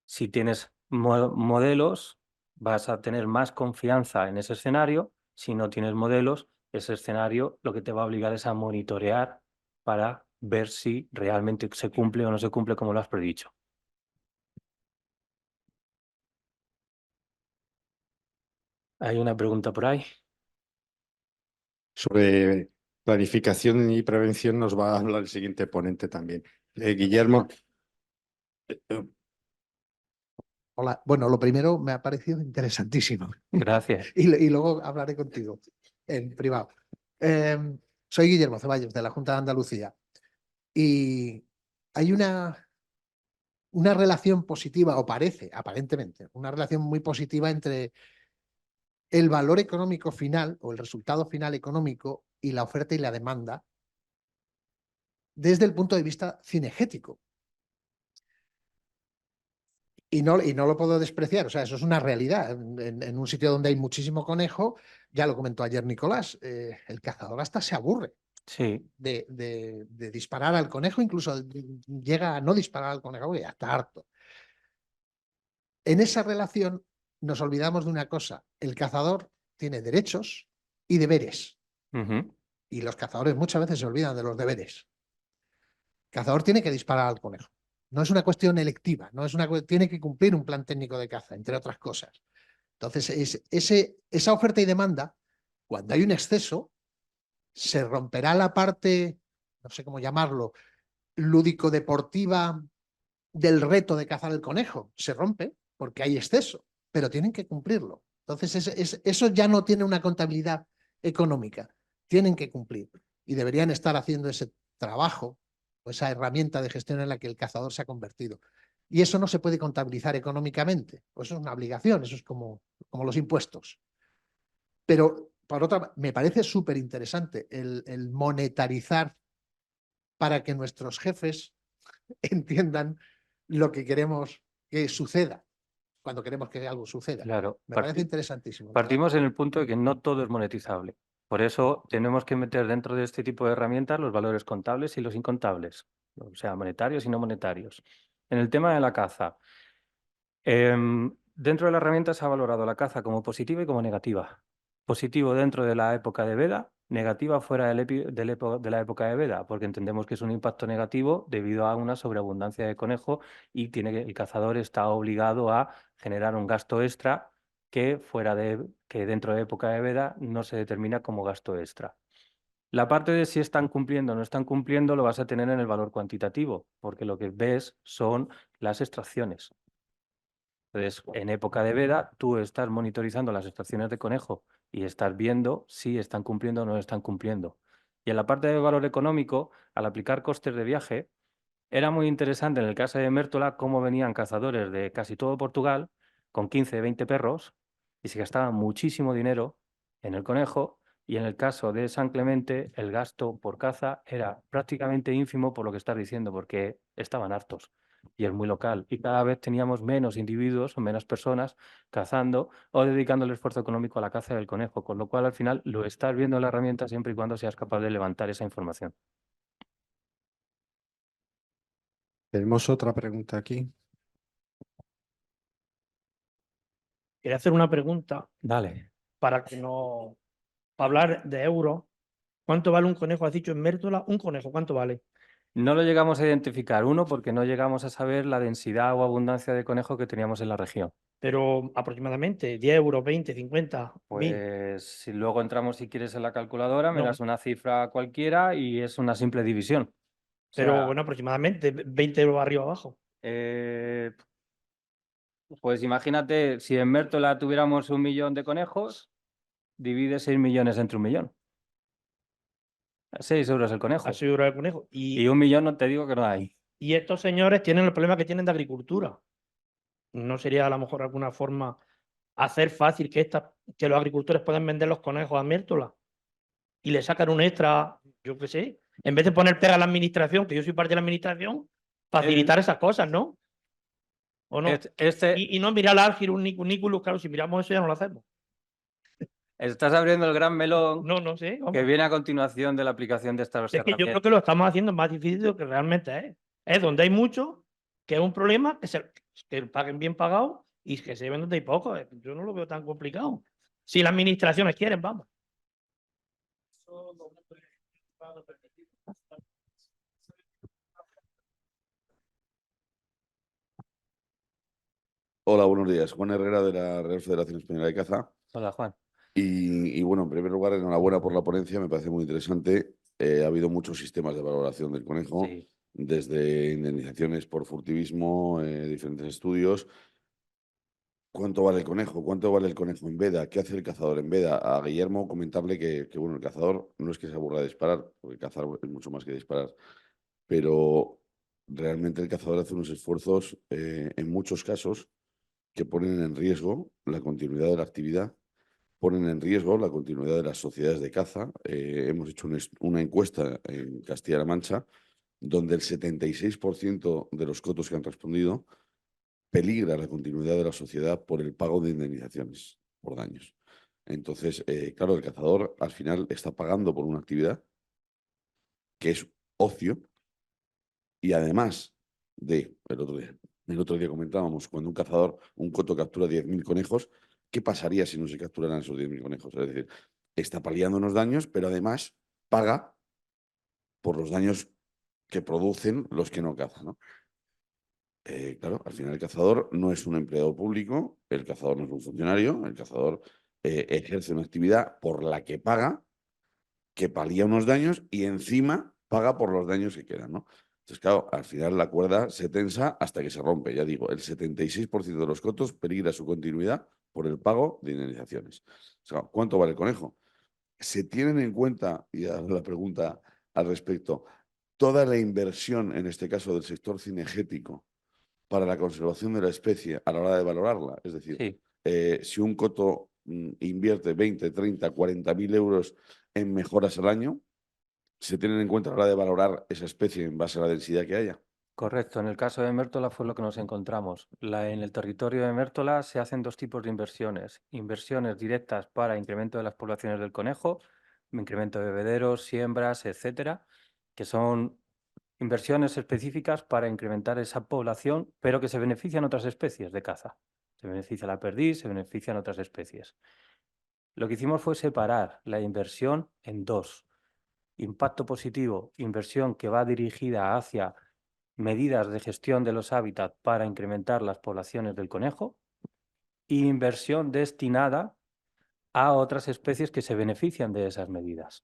Si tienes modelos, vas a tener más confianza en ese escenario. Si no tienes modelos, ese escenario lo que te va a obligar es a monitorear para ver si realmente se cumple o no se cumple como lo has predicho. Hay una pregunta por ahí. Sobre planificación y prevención nos va a hablar el siguiente ponente también. Guillermo. Hola, bueno, lo primero me ha parecido interesantísimo. Gracias. Y luego hablaré contigo en privado. Soy Guillermo Ceballos, de la Junta de Andalucía. Y hay una relación positiva, o parece, aparentemente, una relación muy positiva entre el valor económico final o el resultado final económico y la oferta y la demanda desde el punto de vista cinegético. Y no lo puedo despreciar, o sea, eso es una realidad. En un sitio donde hay muchísimo conejo, ya lo comentó ayer Nicolás, el cazador hasta se aburre Sí. de disparar al conejo, incluso llega a no disparar al conejo, ya está harto. En esa relación nos olvidamos de una cosa, el cazador tiene derechos y deberes. Y los cazadores muchas veces se olvidan de los deberes. El cazador tiene que disparar al conejo. No es una cuestión electiva, tiene que cumplir un plan técnico de caza, entre otras cosas. Entonces, esa oferta y demanda, cuando hay un exceso, se romperá la parte, no sé cómo llamarlo, lúdico-deportiva del reto de cazar el conejo. Se rompe porque hay exceso, pero tienen que cumplirlo. Entonces, eso ya no tiene una contabilidad económica. Tienen que cumplir y deberían estar haciendo ese trabajo o esa herramienta de gestión en la que el cazador se ha convertido. Y eso no se puede contabilizar económicamente. Pues eso es una obligación, eso es como los impuestos. Pero, por otra, me parece súper interesante el monetarizar para que nuestros jefes entiendan lo que queremos que suceda, cuando queremos que algo suceda. Claro, Me parece interesantísimo. ¿Verdad? partimos en el punto de que no todo es monetizable. Por eso tenemos que meter dentro de este tipo de herramientas los valores contables y los incontables, o sea, monetarios y no monetarios. En el tema de la caza, dentro de la herramienta se ha valorado la caza como positiva y como negativa. Positivo dentro de la época de veda, negativa fuera de la época de veda, porque entendemos que es un impacto negativo debido a una sobreabundancia de conejo y el cazador está obligado a generar un gasto extra que dentro de época de veda no se determina como gasto extra. La parte de si están cumpliendo o no están cumpliendo lo vas a tener en el valor cuantitativo, porque lo que ves son las extracciones. Entonces, en época de veda, tú estás monitorizando las extracciones de conejo y estás viendo si están cumpliendo o no están cumpliendo. Y en la parte de valor económico, al aplicar costes de viaje, era muy interesante en el caso de Mértola cómo venían cazadores de casi todo Portugal con 15, 20 perros y se gastaban muchísimo dinero en el conejo. Y en el caso de San Clemente, el gasto por caza era prácticamente ínfimo por lo que estás diciendo, porque estaban hartos. Y es muy local. Y cada vez teníamos menos individuos o menos personas cazando o dedicando el esfuerzo económico a la caza del conejo, con lo cual al final lo estás viendo en la herramienta siempre y cuando seas capaz de levantar esa información. Tenemos otra pregunta aquí. Quería hacer una pregunta Dale. para hablar de euros. ¿Cuánto vale un conejo? Has dicho en Mértola, un conejo, ¿cuánto vale? No lo llegamos a identificar, uno, porque no llegamos a saber la densidad o abundancia de conejo que teníamos en la región. Pero aproximadamente 10 euros, 20, 50, 1000. Pues si luego entramos, si quieres, en la calculadora, me No. das una cifra cualquiera y es una simple división. O Pero sea, bueno, aproximadamente 20 euros arriba abajo. pues imagínate, si en Mértola tuviéramos 1 millón de conejos, divide 6 millones entre 1 millón. 6 euros el conejo. A 6 euros el conejo. Y 1 millón no te digo que no hay. Y estos señores tienen el problema que tienen de agricultura. ¿No sería a lo mejor alguna forma hacer fácil que los agricultores puedan vender los conejos a Mértola y le sacan un extra, yo qué sé, en vez de poner pega a la administración, que yo soy parte de la administración, facilitar esas cosas, ¿no? ¿O no? Y no mirar al Algir, un Niculus, claro, si miramos eso ya no lo hacemos. Estás abriendo el gran melón No sé. Vamos. que viene a continuación de la aplicación de estas Es que yo herramientas. creo que lo estamos haciendo más difícil de lo que realmente es. Es donde hay mucho, que es un problema, que paguen bien pagados y que se lleven donde hay poco. Yo no lo veo tan complicado. Si las administraciones quieren, vamos. Hola, buenos días. Juan Herrera de la Real Federación Española de Caza. Hola, Juan. Y bueno, en primer lugar, enhorabuena por la ponencia, me parece muy interesante. Ha habido muchos sistemas de valoración del conejo, Sí. desde indemnizaciones por furtivismo, diferentes estudios. ¿Cuánto vale el conejo? ¿Cuánto vale el conejo en veda? ¿Qué hace el cazador en veda? A Guillermo, comentarle que bueno, el cazador no es que se aburra de disparar, porque cazar es mucho más que disparar, pero realmente el cazador hace unos esfuerzos, en muchos casos, que ponen en riesgo la continuidad de la actividad, ponen en riesgo la continuidad de las sociedades de caza. Hemos hecho una encuesta en Castilla-La Mancha donde el 76% de los cotos que han respondido peligra la continuidad de la sociedad por el pago de indemnizaciones por daños. Entonces, claro, el cazador al final está pagando por una actividad que es ocio y además el otro día comentábamos, cuando un cazador, un coto captura 10.000 conejos, ¿qué pasaría si no se capturaran esos 10.000 conejos? Es decir, está paliando unos daños, pero además paga por los daños que producen los que no cazan, ¿no? Claro, al final el cazador no es un empleado público, el cazador no es un funcionario, el cazador ejerce una actividad por la que paga, que palía unos daños y encima paga por los daños que quedan, ¿no? Entonces, claro, al final la cuerda se tensa hasta que se rompe. Ya digo, el 76% de los cotos peligra su continuidad por el pago de indemnizaciones. O sea, ¿cuánto vale el conejo? ¿Se tienen en cuenta, y ahora la pregunta al respecto, toda la inversión, en este caso del sector cinegético, para la conservación de la especie a la hora de valorarla? Es decir, Sí, si un coto invierte 20, 30, 40.000 euros en mejoras al año, ¿se tienen en cuenta a la hora de valorar esa especie en base a la densidad que haya? correcto. En el caso de Mértola fue lo que nos encontramos. En el territorio de Mértola se hacen dos tipos de inversiones. Inversiones directas para incremento de las poblaciones del conejo, incremento de bebederos, siembras, etcétera, que son inversiones específicas para incrementar esa población, pero que se benefician otras especies de caza. Se beneficia la perdiz, se benefician otras especies. Lo que hicimos fue separar la inversión en dos. Impacto positivo, inversión que va dirigida hacia medidas de gestión de los hábitats para incrementar las poblaciones del conejo, e inversión destinada a otras especies que se benefician de esas medidas.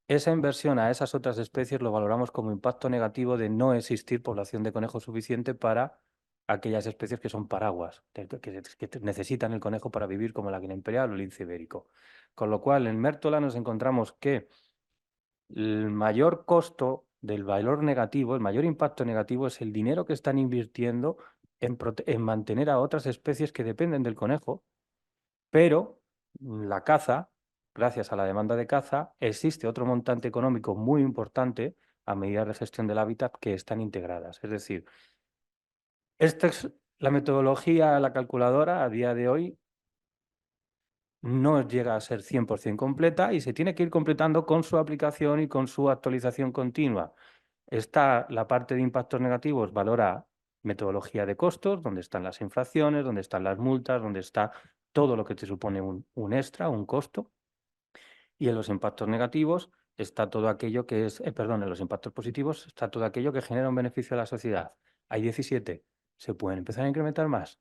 Esa inversión a esas otras especies lo valoramos como impacto negativo de no existir población de conejo suficiente para aquellas especies que son paraguas, que necesitan el conejo para vivir, como la águila imperial o el lince ibérico. Con lo cual, en Mértola nos encontramos que el mayor costo del valor negativo, el mayor impacto negativo es el dinero que están invirtiendo en mantener a otras especies que dependen del conejo, pero la caza, gracias a la demanda de caza, existe otro montante económico muy importante a medidas de gestión del hábitat que están integradas. Es decir, esta es la metodología, la calculadora a día de hoy no llega a ser 100% completa y se tiene que ir completando con su aplicación y con su actualización continua. Está la parte de impactos negativos, valora metodología de costos, donde están las infracciones, donde están las multas, donde está todo lo que te supone un extra, un costo. Y en los impactos negativos está todo aquello que es, perdón, en los impactos positivos está todo aquello que genera un beneficio a la sociedad. Hay 17, ¿se pueden empezar a incrementar más?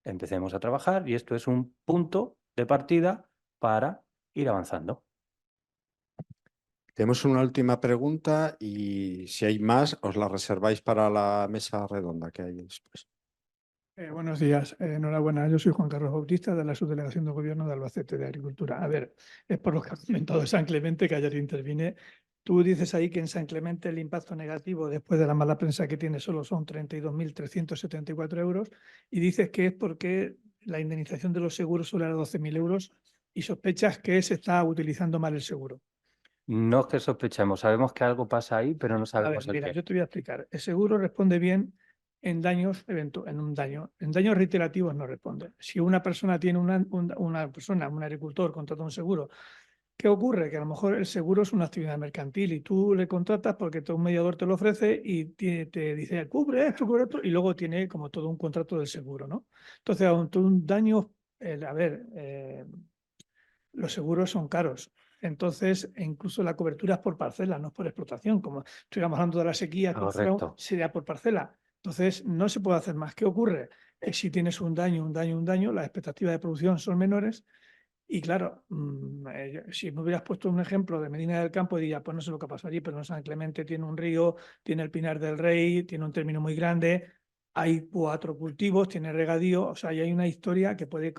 Empecemos a trabajar y esto es un punto de partida para ir avanzando. Tenemos una última pregunta y si hay más, os la reserváis para la mesa redonda que hay después. Buenos días, enhorabuena. Yo soy Juan Carlos Bautista de la Subdelegación de Gobierno de Albacete de Agricultura. A ver, es por lo que ha comentado San Clemente, que ayer intervine. Tú dices ahí que en San Clemente el impacto negativo después de la mala prensa que tiene solo son 32.374 euros y dices que es porque la indemnización de los seguros solo era 12.000 euros y sospechas que se está utilizando mal el seguro. No es que sospechemos, sabemos que algo pasa ahí, pero no A ver, sabemos el mira, qué. yo te voy a explicar. El seguro responde bien en daños, en daños reiterativos no responde. Si una persona tiene un agricultor contrata un seguro, ¿qué ocurre? Que a lo mejor el seguro es una actividad mercantil y tú le contratas porque un mediador te lo ofrece y te dice, cubre esto, y luego tiene como todo un contrato del seguro, ¿no? Entonces, ante un daño, los seguros son caros. Entonces, incluso la cobertura es por parcela, no es por explotación. Como estuviéramos hablando de la sequía, Correcto. sería por parcela. Entonces, no se puede hacer más. ¿Qué ocurre? Si tienes un daño, las expectativas de producción son menores. Y claro, si me hubieras puesto un ejemplo de Medina del Campo, diría, pues no sé lo que pasó allí, pero en San Clemente tiene un río, tiene el Pinar del Rey, tiene un término muy grande, hay 4 cultivos, tiene regadío, o sea, y hay una historia que puede...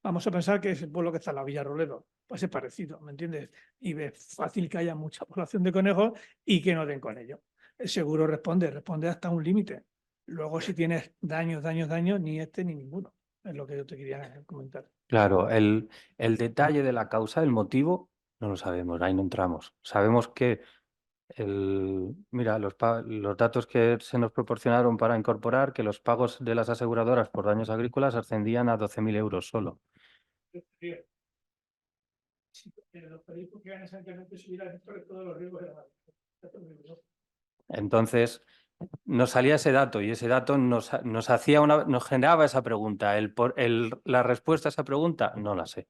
vamos a pensar que es el pueblo que está en la Villarrolero, pues es parecido, ¿me entiendes? Y es fácil que haya mucha población de conejos y que no den con ello. El seguro responde hasta un límite. Luego, si tienes daños, ni este ni ninguno. Es lo que yo te quería comentar. Claro, el detalle de la causa, el motivo, no lo sabemos, ahí no entramos. Sabemos que mira, los datos que se nos proporcionaron para incorporar, que los pagos de las aseguradoras por daños agrícolas ascendían a 12.000 euros solo. Entonces, nos salía ese dato y ese dato nos generaba esa pregunta. La respuesta a esa pregunta, no la sé.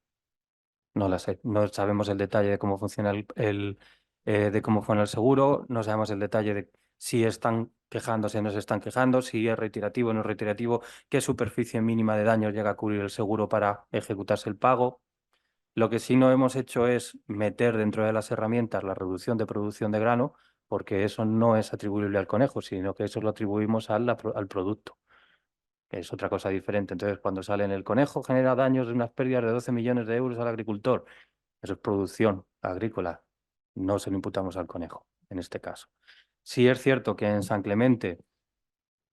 No la sé. No sabemos el detalle de cómo funciona de cómo funciona el seguro, no sabemos el detalle de si están quejándose o no se están quejando, si es reiterativo o no es reiterativo, qué superficie mínima de daños llega a cubrir el seguro para ejecutarse el pago. Lo que sí no hemos hecho es meter dentro de las herramientas la reducción de producción de grano, porque eso no es atribuible al conejo, sino que eso lo atribuimos al producto, que es otra cosa diferente. Entonces, cuando sale en el conejo genera daños de unas pérdidas de 12 millones de euros al agricultor. Eso es producción agrícola, no se lo imputamos al conejo, en este caso. Sí es cierto que en San Clemente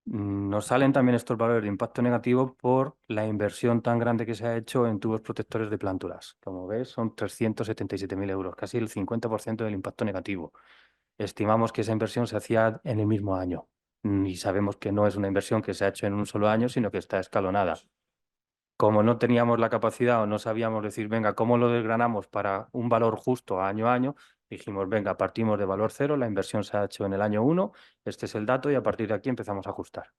nos salen también estos valores de impacto negativo por la inversión tan grande que se ha hecho en tubos protectores de plántulas. Como ves, son 377.000 euros, casi el 50% del impacto negativo. Estimamos que esa inversión se hacía en el mismo año y sabemos que no es una inversión que se ha hecho en un solo año, sino que está escalonada. Como no teníamos la capacidad o no sabíamos decir, venga, ¿cómo lo desgranamos para un valor justo año a año? Dijimos, venga, partimos de valor cero, la inversión se ha hecho en el año 1, este es el dato y a partir de aquí empezamos a ajustar.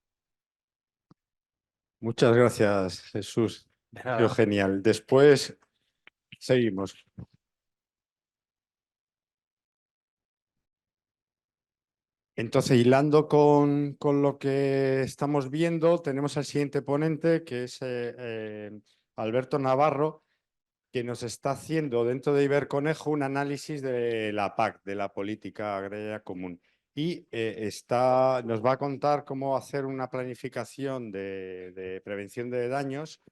Muchas gracias, Jesús. De Ha sido nada. genial. Después seguimos. Entonces, hilando con lo que estamos viendo, tenemos al siguiente ponente, que es Alberto Navarro, que nos está haciendo dentro de Iberconejo un análisis de la PAC, de la Política Agraria Común. Y nos va a contar cómo hacer una planificación de prevención de daños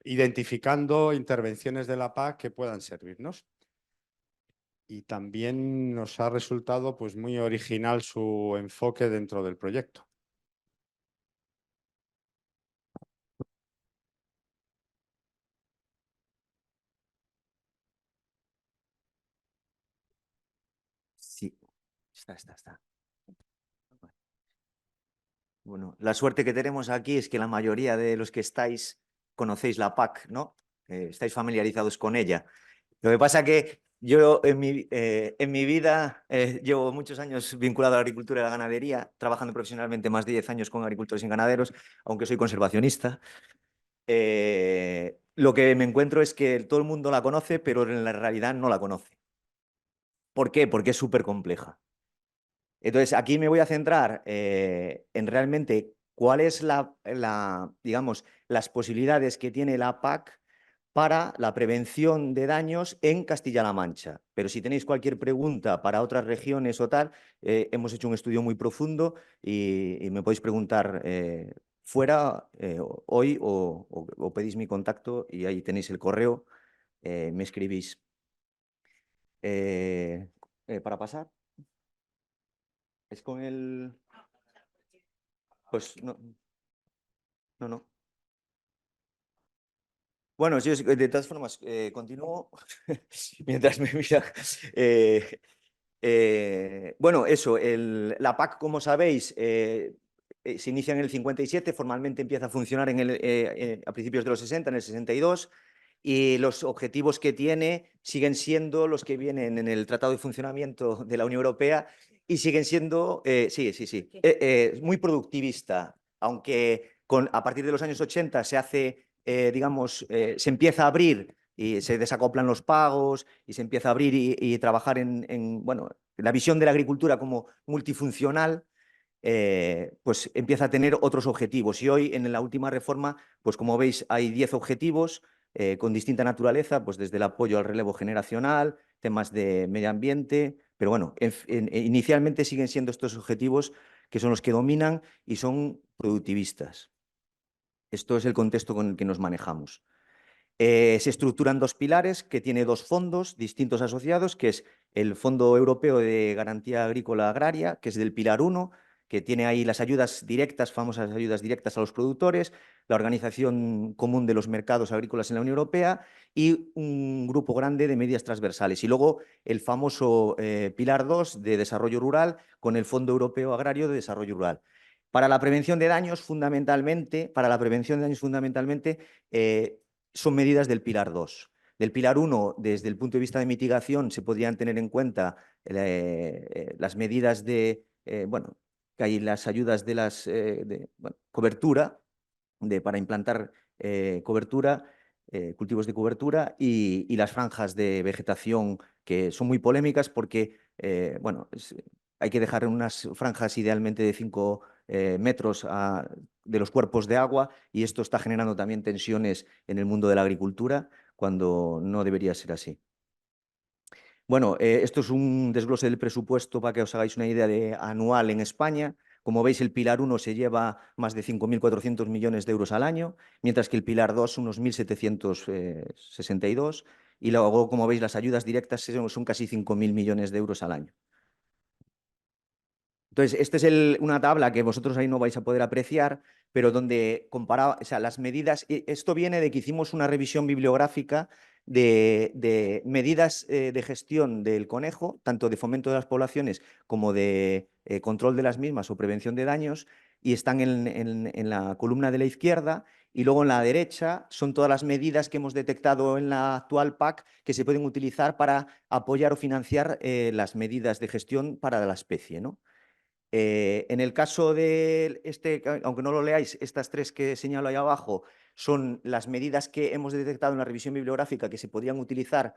identificando intervenciones de la PAC que puedan servirnos. Y también nos ha resultado pues, muy original su enfoque dentro del proyecto. Sí, está. Bueno, la suerte que tenemos aquí es que la mayoría de los que estáis conocéis la PAC, ¿no? Estáis familiarizados con ella. Lo que pasa que yo en mi vida llevo muchos años vinculado a la agricultura y a la ganadería, trabajando profesionalmente más de 10 años con agricultores y ganaderos, aunque soy conservacionista. Lo que me encuentro es que todo el mundo la conoce, pero en la realidad no la conoce. ¿Por qué? Porque es súper compleja. Entonces, aquí me voy a centrar en realmente cuál es digamos, las posibilidades que tiene la PAC para la prevención de daños en Castilla-La Mancha. Pero si tenéis cualquier pregunta para otras regiones o tal, hemos hecho un estudio muy profundo y me podéis preguntar fuera hoy o pedís mi contacto y ahí tenéis el correo, me escribís. Para pasar. ¿Es con el...? Pues no. Bueno, sí, de todas formas, continúo mientras me mira. Bueno, eso, la PAC, como sabéis, se inicia en el 57, formalmente empieza a funcionar a principios de los 60, en el 62, y los objetivos que tiene siguen siendo los que vienen en el Tratado de Funcionamiento de la Unión Europea y siguen siendo, muy productivista, aunque a partir de los años 80 se hace, se empieza a abrir y se desacoplan los pagos y se empieza a abrir y trabajar en la visión de la agricultura como multifuncional, pues empieza a tener otros objetivos. Y hoy, en la última reforma, pues como veis, hay 10 objetivos con distinta naturaleza, pues desde el apoyo al relevo generacional, temas de medio ambiente, pero bueno, inicialmente siguen siendo estos objetivos que son los que dominan y son productivistas. Esto es el contexto con el que nos manejamos. Se estructuran dos pilares que tiene dos fondos distintos asociados, que es el Fondo Europeo de Garantía Agrícola Agraria, que es del pilar 1, que tiene ahí las ayudas directas, famosas ayudas directas a los productores, la Organización Común de los Mercados Agrícolas en la Unión Europea y un grupo grande de medidas transversales. Y luego el famoso pilar 2 de Desarrollo Rural con el Fondo Europeo Agrario de Desarrollo Rural. Para la prevención de daños, fundamentalmente, son medidas del pilar 2. Del pilar 1, desde el punto de vista de mitigación, se podrían tener en cuenta las medidas que hay las ayudas de cobertura, para implantar cobertura, cultivos de cobertura y las franjas de vegetación, que son muy polémicas porque hay que dejar unas franjas idealmente de 5 metros de los cuerpos de agua, y esto está generando también tensiones en el mundo de la agricultura cuando no debería ser así. Bueno, esto es un desglose del presupuesto para que os hagáis una idea de anual en España. Como veis, el Pilar 1 se lleva más de 5.400 millones de euros al año, mientras que el Pilar 2 unos 1.762. Y luego, como veis, las ayudas directas son casi 5.000 millones de euros al año. Entonces, esta es una tabla que vosotros ahí no vais a poder apreciar, pero donde comparaba, o sea, las medidas, esto viene de que hicimos una revisión bibliográfica de medidas de gestión del conejo, tanto de fomento de las poblaciones como de control de las mismas o prevención de daños, y están en la columna de la izquierda, y luego en la derecha son todas las medidas que hemos detectado en la actual PAC que se pueden utilizar para apoyar o financiar las medidas de gestión para la especie, ¿no? En el caso de aunque no lo leáis, estas tres que señalo ahí abajo son las medidas que hemos detectado en la revisión bibliográfica que se podrían utilizar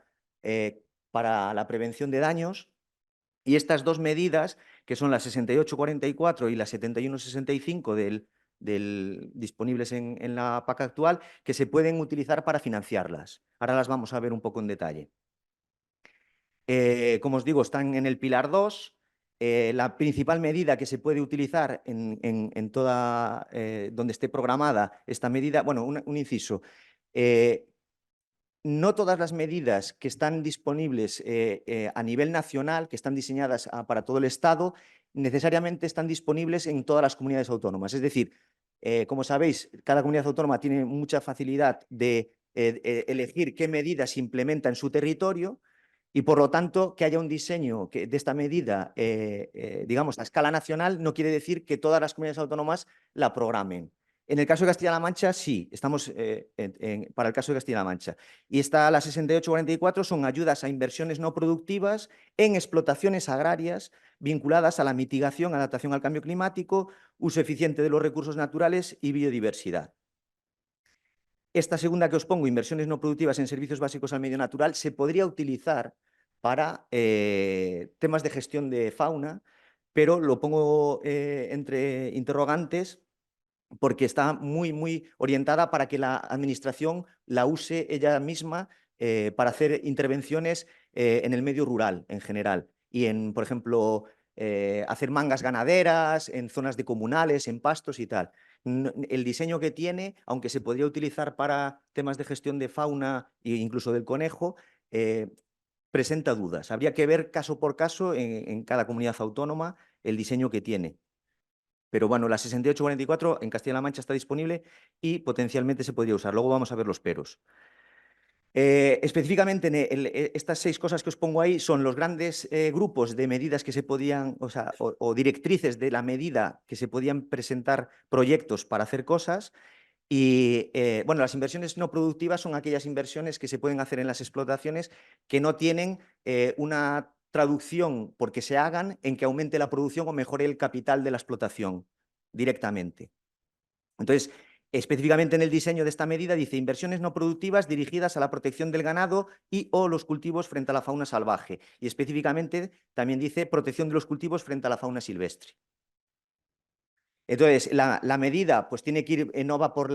para la prevención de daños. Y estas dos medidas, que son la 6844 y la 7165 disponibles en la PAC actual, que se pueden utilizar para financiarlas. Ahora las vamos a ver un poco en detalle. Como os digo, están en el Pilar 2. La principal medida que se puede utilizar en toda donde esté programada esta medida, bueno, un inciso. No todas las medidas que están disponibles a nivel nacional, que están diseñadas para todo el Estado, necesariamente están disponibles en todas las comunidades autónomas. Es decir, como sabéis, cada comunidad autónoma tiene mucha facilidad de elegir qué medidas implementa en su territorio. Y por lo tanto, que haya un diseño de esta medida, digamos, a escala nacional, no quiere decir que todas las comunidades autónomas la programen. En el caso de Castilla-La Mancha, sí, estamos para el caso de Castilla-La Mancha. Y está la 6844, son ayudas a inversiones no productivas en explotaciones agrarias vinculadas a la mitigación, adaptación al cambio climático, uso eficiente de los recursos naturales y biodiversidad. Esta segunda que os pongo, inversiones no productivas en servicios básicos al medio natural, se podría utilizar para temas de gestión de fauna, pero lo pongo entre interrogantes porque está muy orientada para que la administración la use ella misma para hacer intervenciones en el medio rural en general y en, por ejemplo, hacer mangas ganaderas, en zonas de comunales, en pastos y tal. El diseño que tiene, aunque se podría utilizar para temas de gestión de fauna e incluso del conejo, presenta dudas. Habría que ver caso por caso en cada comunidad autónoma el diseño que tiene. Pero bueno, la 6844 en Castilla-La Mancha está disponible y potencialmente se podría usar. Luego vamos a ver los peros. Específicamente, estas 6 cosas que os pongo ahí son los grandes grupos de medidas que se podían, o directrices de la medida que se podían presentar proyectos para hacer cosas. Y bueno, las inversiones no productivas son aquellas inversiones que se pueden hacer en las explotaciones que no tienen una traducción porque se hagan en que aumente la producción o mejore el capital de la explotación directamente. Entonces, específicamente en el diseño de esta medida dice inversiones no productivas dirigidas a la protección del ganado y o los cultivos frente a la fauna salvaje. Y específicamente también dice protección de los cultivos frente a la fauna silvestre. Entonces, la medida pues tiene que ir, no va por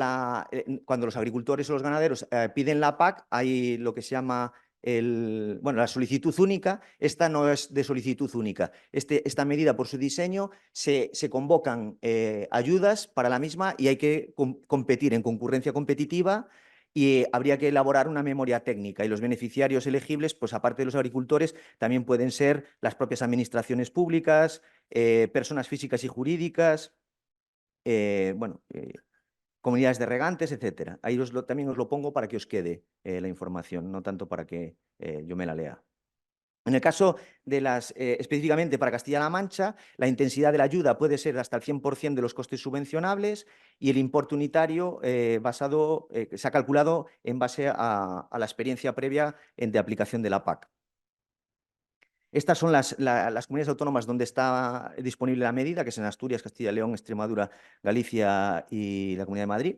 cuando los agricultores o los ganaderos piden la PAC, hay lo que se llama la solicitud única. Esta no es de solicitud única. Esta medida, por su diseño, se convocan ayudas para la misma y hay que competir en concurrencia competitiva y habría que elaborar una memoria técnica. Y los beneficiarios elegibles, pues aparte de los agricultores, también pueden ser las propias administraciones públicas, personas físicas y jurídicas, comunidades de regantes, etcétera. Ahí también os lo pongo para que os quede la información, no tanto para que yo me la lea. En el caso de específicamente para Castilla-La Mancha, la intensidad de la ayuda puede ser hasta el 100% de los costes subvencionables y el importe unitario se ha calculado en base a la experiencia previa de aplicación de la PAC. Estas son las comunidades autónomas donde está disponible la medida, que es en Asturias, Castilla y León, Extremadura, Galicia y la Comunidad de Madrid.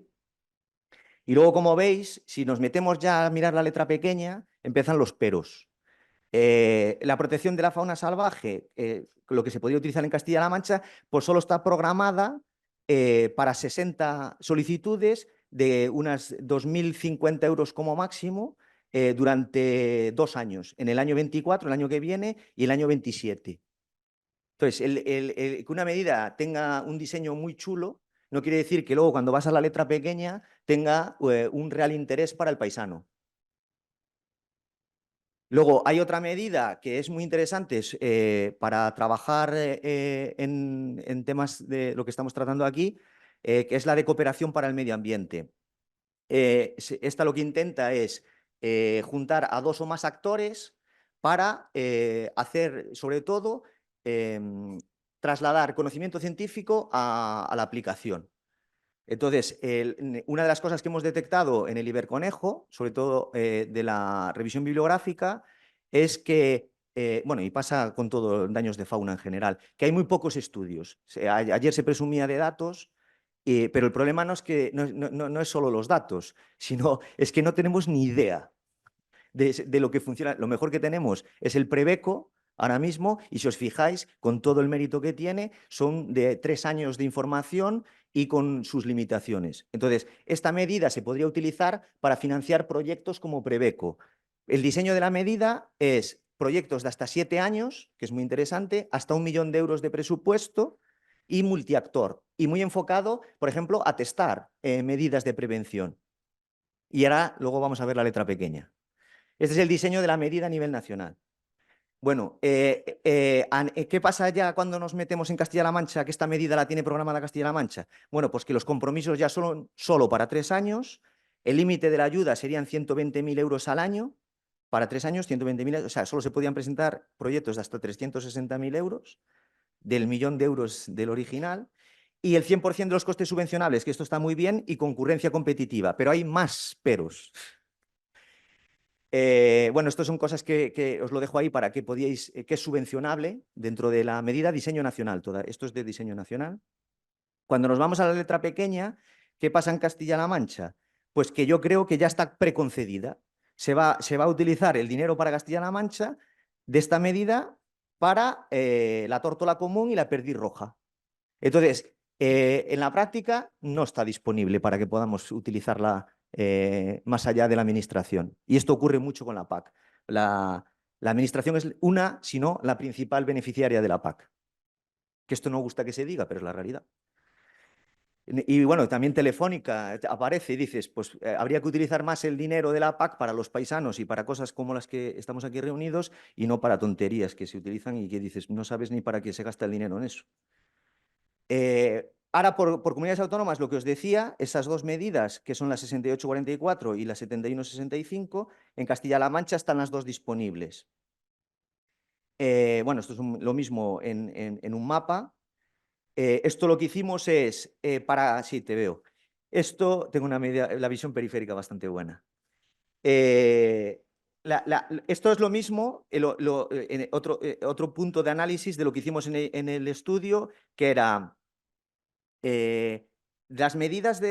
Y luego, como veis, si nos metemos ya a mirar la letra pequeña, empiezan los peros. La protección de la fauna salvaje, lo que se podría utilizar en Castilla-La Mancha, pues solo está programada para 60 solicitudes de unas 2.050 euros como máximo, durante 2 años, en el año 24, el año que viene, y el año 27. Entonces, que una medida tenga un diseño muy chulo no quiere decir que luego cuando vas a la letra pequeña tenga un real interés para el paisano. Luego, hay otra medida que es muy interesante para trabajar en temas de lo que estamos tratando aquí, que es la de cooperación para el medio ambiente. Esta lo que intenta es juntar a 2 o más actores para hacer, sobre todo, trasladar conocimiento científico a la aplicación. Entonces, una de las cosas que hemos detectado en el Iberconejo, sobre todo de la revisión bibliográfica, es que, bueno, y pasa con todo daños de fauna en general, que hay muy pocos estudios. Ayer se presumía de datos, pero el problema no es solo los datos, sino es que no tenemos ni idea de lo que funciona. Lo mejor que tenemos es el Preveco ahora mismo, y si os fijáis, con todo el mérito que tiene, son de 3 años de información y con sus limitaciones. Entonces, esta medida se podría utilizar para financiar proyectos como Preveco. El diseño de la medida es proyectos de hasta 7 años, que es muy interesante, hasta 1 millón de euros de presupuesto y multiactor, y muy enfocado, por ejemplo, a testar medidas de prevención. Y ahora, luego vamos a ver la letra pequeña. Este es el diseño de la medida a nivel nacional. Bueno, ¿qué pasa ya cuando nos metemos en Castilla-La Mancha, que esta medida la tiene programada Castilla-La Mancha? Bueno, pues que los compromisos ya son solo para 3 años, el límite de la ayuda serían 120.000 euros al año, para 3 años 120.000, o sea, solo se podían presentar proyectos de hasta 360.000 euros, del 1 millón de euros del original, y el 100% de los costes subvencionables, que esto está muy bien, y concurrencia competitiva, pero hay más peros. Bueno, esto son cosas que os lo dejo ahí para que podíais, que es subvencionable dentro de la medida diseño nacional. Esto es de diseño nacional. Cuando nos vamos a la letra pequeña, ¿qué pasa en Castilla-La Mancha? Pues que yo creo que ya está preconcedida. Se va a utilizar el dinero para Castilla-La Mancha de esta medida para la tórtola común y la perdiz roja. Entonces, en la práctica no está disponible para que podamos utilizarla más allá de la administración. Y esto ocurre mucho con la PAC. La administración es una, si no, la principal beneficiaria de la PAC. Que esto no gusta que se diga, pero es la realidad. Y bueno, también Telefónica aparece y dices, pues habría que utilizar más el dinero de la PAC para los paisanos y para cosas como las que estamos aquí reunidos y no para tonterías que se utilizan y que dices, no sabes ni para qué se gasta el dinero en eso. Ahora, por comunidades autónomas, lo que os decía, esas 2 medidas, que son la 6844 y la 7165, en Castilla-La Mancha están las 2 disponibles. Bueno, esto es lo mismo en un mapa. Esto lo que hicimos es, sí, te veo. Esto, tengo la visión periférica bastante buena. Esto es lo mismo, otro punto de análisis de lo que hicimos en el estudio, que era las medidas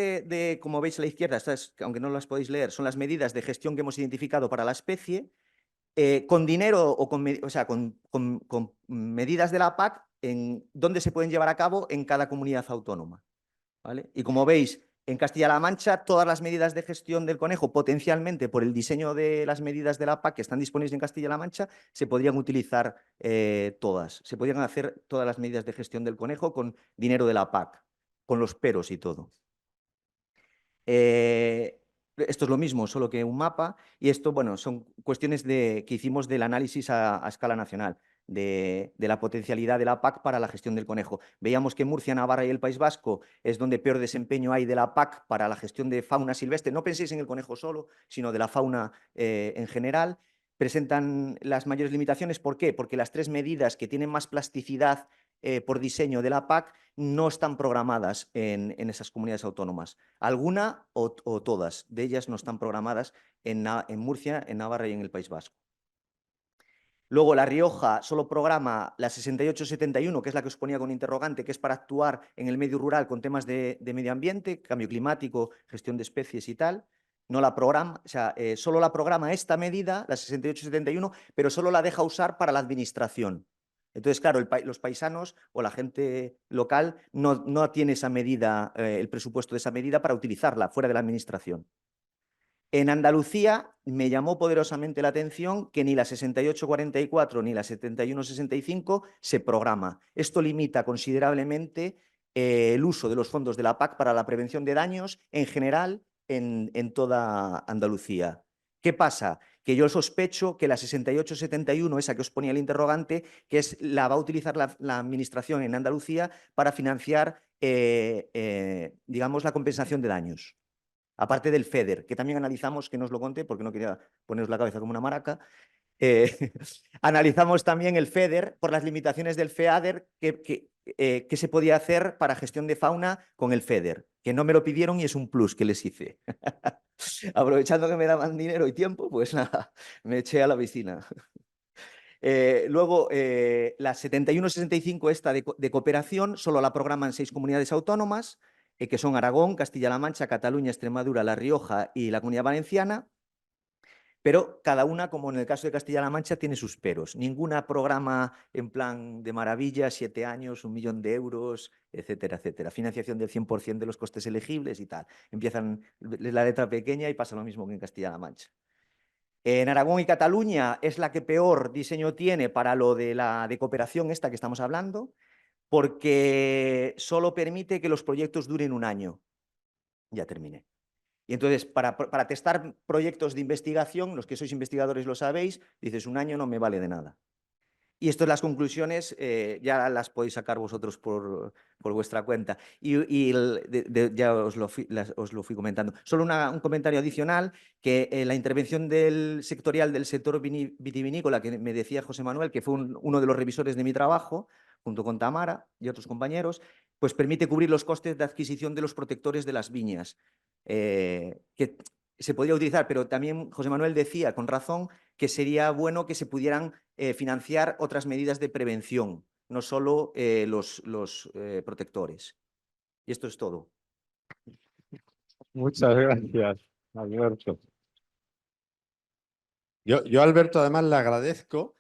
como veis a la izquierda, estas, aunque no las podéis leer, son las medidas de gestión que hemos identificado para la especie, con dinero o con medidas de la PAC, en dónde se pueden llevar a cabo en cada comunidad autónoma. ¿Vale? Y como veis, en Castilla-La Mancha, todas las medidas de gestión del conejo, potencialmente por el diseño de las medidas de la PAC que están disponibles en Castilla-La Mancha, se podrían utilizar todas. Se podrían hacer todas las medidas de gestión del conejo con dinero de la PAC, con los peros y todo. Esto es lo mismo, solo que un mapa, y esto, bueno, son cuestiones que hicimos del análisis a escala nacional, de la potencialidad de la PAC para la gestión del conejo. Veíamos que Murcia, Navarra y el País Vasco es donde peor desempeño hay de la PAC para la gestión de fauna silvestre. No penséis en el conejo solo, sino de la fauna en general. Presentan las mayores limitaciones. ¿Por qué? Porque las 3 medidas que tienen más plasticidad por diseño de la PAC no están programadas en esas comunidades autónomas. Alguna o todas de ellas no están programadas en Murcia, en Navarra y en el País Vasco. Luego, La Rioja solo programa la 6871, que es la que os ponía con interrogante, que es para actuar en el medio rural con temas de medio ambiente, cambio climático, gestión de especies y tal. No la programa, o sea, solo la programa esta medida, la 6871, pero solo la deja usar para la administración. Entonces, claro, los paisanos o la gente local no tiene esa medida, el presupuesto de esa medida para utilizarla fuera de la administración. En Andalucía me llamó poderosamente la atención que ni la 6844 ni la 7165 se programa. Esto limita considerablemente el uso de los fondos de la PAC para la prevención de daños en general en toda Andalucía. ¿Qué pasa? Que yo sospecho que la 6871, esa que os ponía el interrogante, la va a utilizar la administración en Andalucía para financiar, digamos, la compensación de daños. Aparte del FEDER, que también analizamos, que no os lo conté porque no quería poneros la cabeza como una maraca, analizamos también el FEDER por las limitaciones del FEADER que se podía hacer para gestión de fauna con el FEDER, que no me lo pidieron y es un plus que les hice. Aprovechando que me daban dinero y tiempo, pues nada, me eché a la piscina. Luego, la 7165, esta de cooperación, solo la programan 6 comunidades autónomas, que son Aragón, Castilla-La Mancha, Cataluña, Extremadura, La Rioja y la Comunidad Valenciana, pero cada una, como en el caso de Castilla-La Mancha, tiene sus peros. Ninguna programa en plan de maravilla, 7 años, 1 millón de euros, etcétera, etcétera. Financiación del 100% de los costes elegibles y tal. Empiezan la letra pequeña y pasa lo mismo que en Castilla-La Mancha. En Aragón y Cataluña es la que peor diseño tiene para lo de la de cooperación esta que estamos hablando, porque solo permite que los proyectos duren 1 año. Ya terminé. Y entonces, para testar proyectos de investigación, los que sois investigadores lo sabéis, dices 1 año no me vale de nada. Y esto las conclusiones ya las podéis sacar vosotros por vuestra cuenta. Ya os lo fui comentando. Solo un comentario adicional, que la intervención sectorial del sector vitivinícola, que me decía José Manuel, que fue uno de los revisores de mi trabajo, junto con Tamara y otros compañeros, pues permite cubrir los costes de adquisición de los protectores de las viñas, que se podría utilizar, pero también José Manuel decía, con razón, que sería bueno que se pudieran financiar otras medidas de prevención, no solo los protectores. Y esto es todo. Muchas gracias, Alberto. Yo a Alberto además le agradezco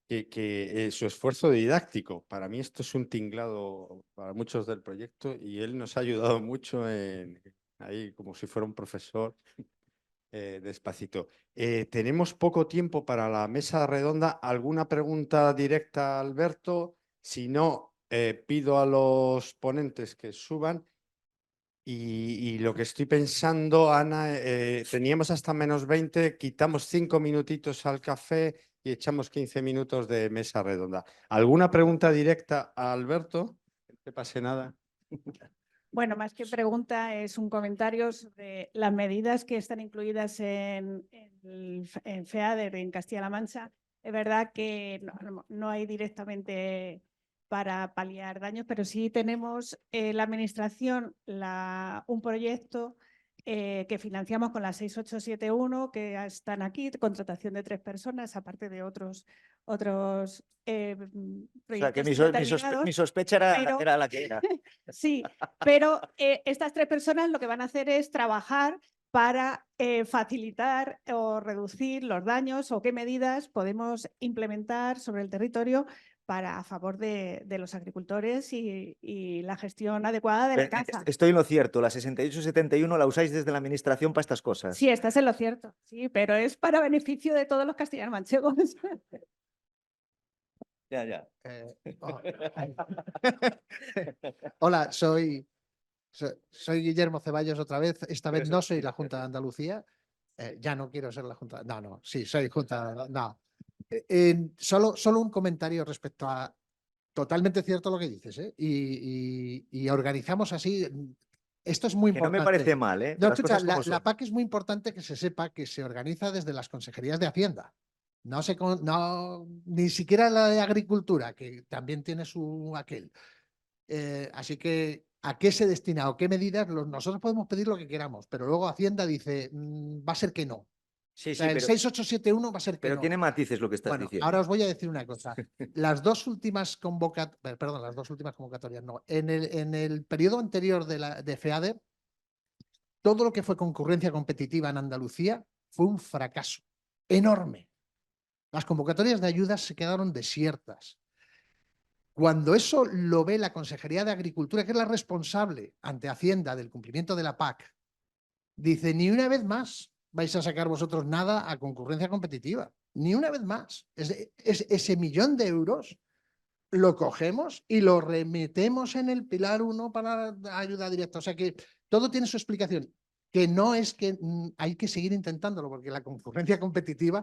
que su esfuerzo didáctico. Para mí esto es un tinglado para muchos del proyecto y él nos ha ayudado mucho ahí como si fuera un profesor despacito. Tenemos poco tiempo para la mesa redonda. ¿Alguna pregunta directa, Alberto? Si no, pido a los ponentes que suban. Y lo que estoy pensando, Ana, teníamos hasta -20, quitamos 5 minutitos al café y echamos 15 minutos de mesa redonda. ¿Alguna pregunta directa a Alberto? No te pase nada. Bueno, más que pregunta, es un comentario sobre las medidas que están incluidas en FEADER en Castilla-La Mancha. Es verdad que no hay directamente para paliar daños, pero sí tenemos la administración un proyecto que financiamos con la 6871, que están aquí, contratación de 3 personas, aparte de otros proyectos. O sea, que mi sospecha era la que era. Sí, pero estas 3 personas lo que van a hacer es trabajar para facilitar o reducir los daños o qué medidas podemos implementar sobre el territorio a favor de los agricultores y la gestión adecuada de la caza. Estoy en lo cierto, la 6871 la usáis desde la administración para estas cosas. Sí, estás en lo cierto, sí, pero es para beneficio de todos los castellanos manchegos. Ya. Hola, soy Guillermo Ceballos otra vez. Esta vez no soy la Junta de Andalucía. Ya no quiero ser la Junta. No, sí, soy Junta. No. Solo un comentario respecto a. Totalmente cierto lo que dices, ¿eh? Y organizamos así. Esto es muy importante. No me parece mal, ¿eh? No, escucha, la PAC es muy importante que se sepa que se organiza desde las consejerías de Hacienda. Ni siquiera la de Agricultura, que también tiene su aquel. Así que, ¿a qué se destina o qué medidas? Nosotros podemos pedir lo que queramos, pero luego Hacienda dice, va a ser que no. Sí, o sea, el 6871 va a ser que pero no. tiene matices lo que estás diciendo. Ahora os voy a decir una cosa. Las dos últimas convocatorias, no. En el periodo anterior de FEADER, todo lo que fue concurrencia competitiva en Andalucía fue un fracaso enorme. Las convocatorias de ayudas se quedaron desiertas. Cuando eso lo ve la Consejería de Agricultura, que es la responsable ante Hacienda del cumplimiento de la PAC, dice, ni una vez más vais a sacar vosotros nada a concurrencia competitiva, ni una vez más. Ese 1.000.000 de euros lo cogemos y lo remetemos en el pilar 1 para ayuda directa. O sea que todo tiene su explicación, que no es que hay que seguir intentándolo, porque la concurrencia competitiva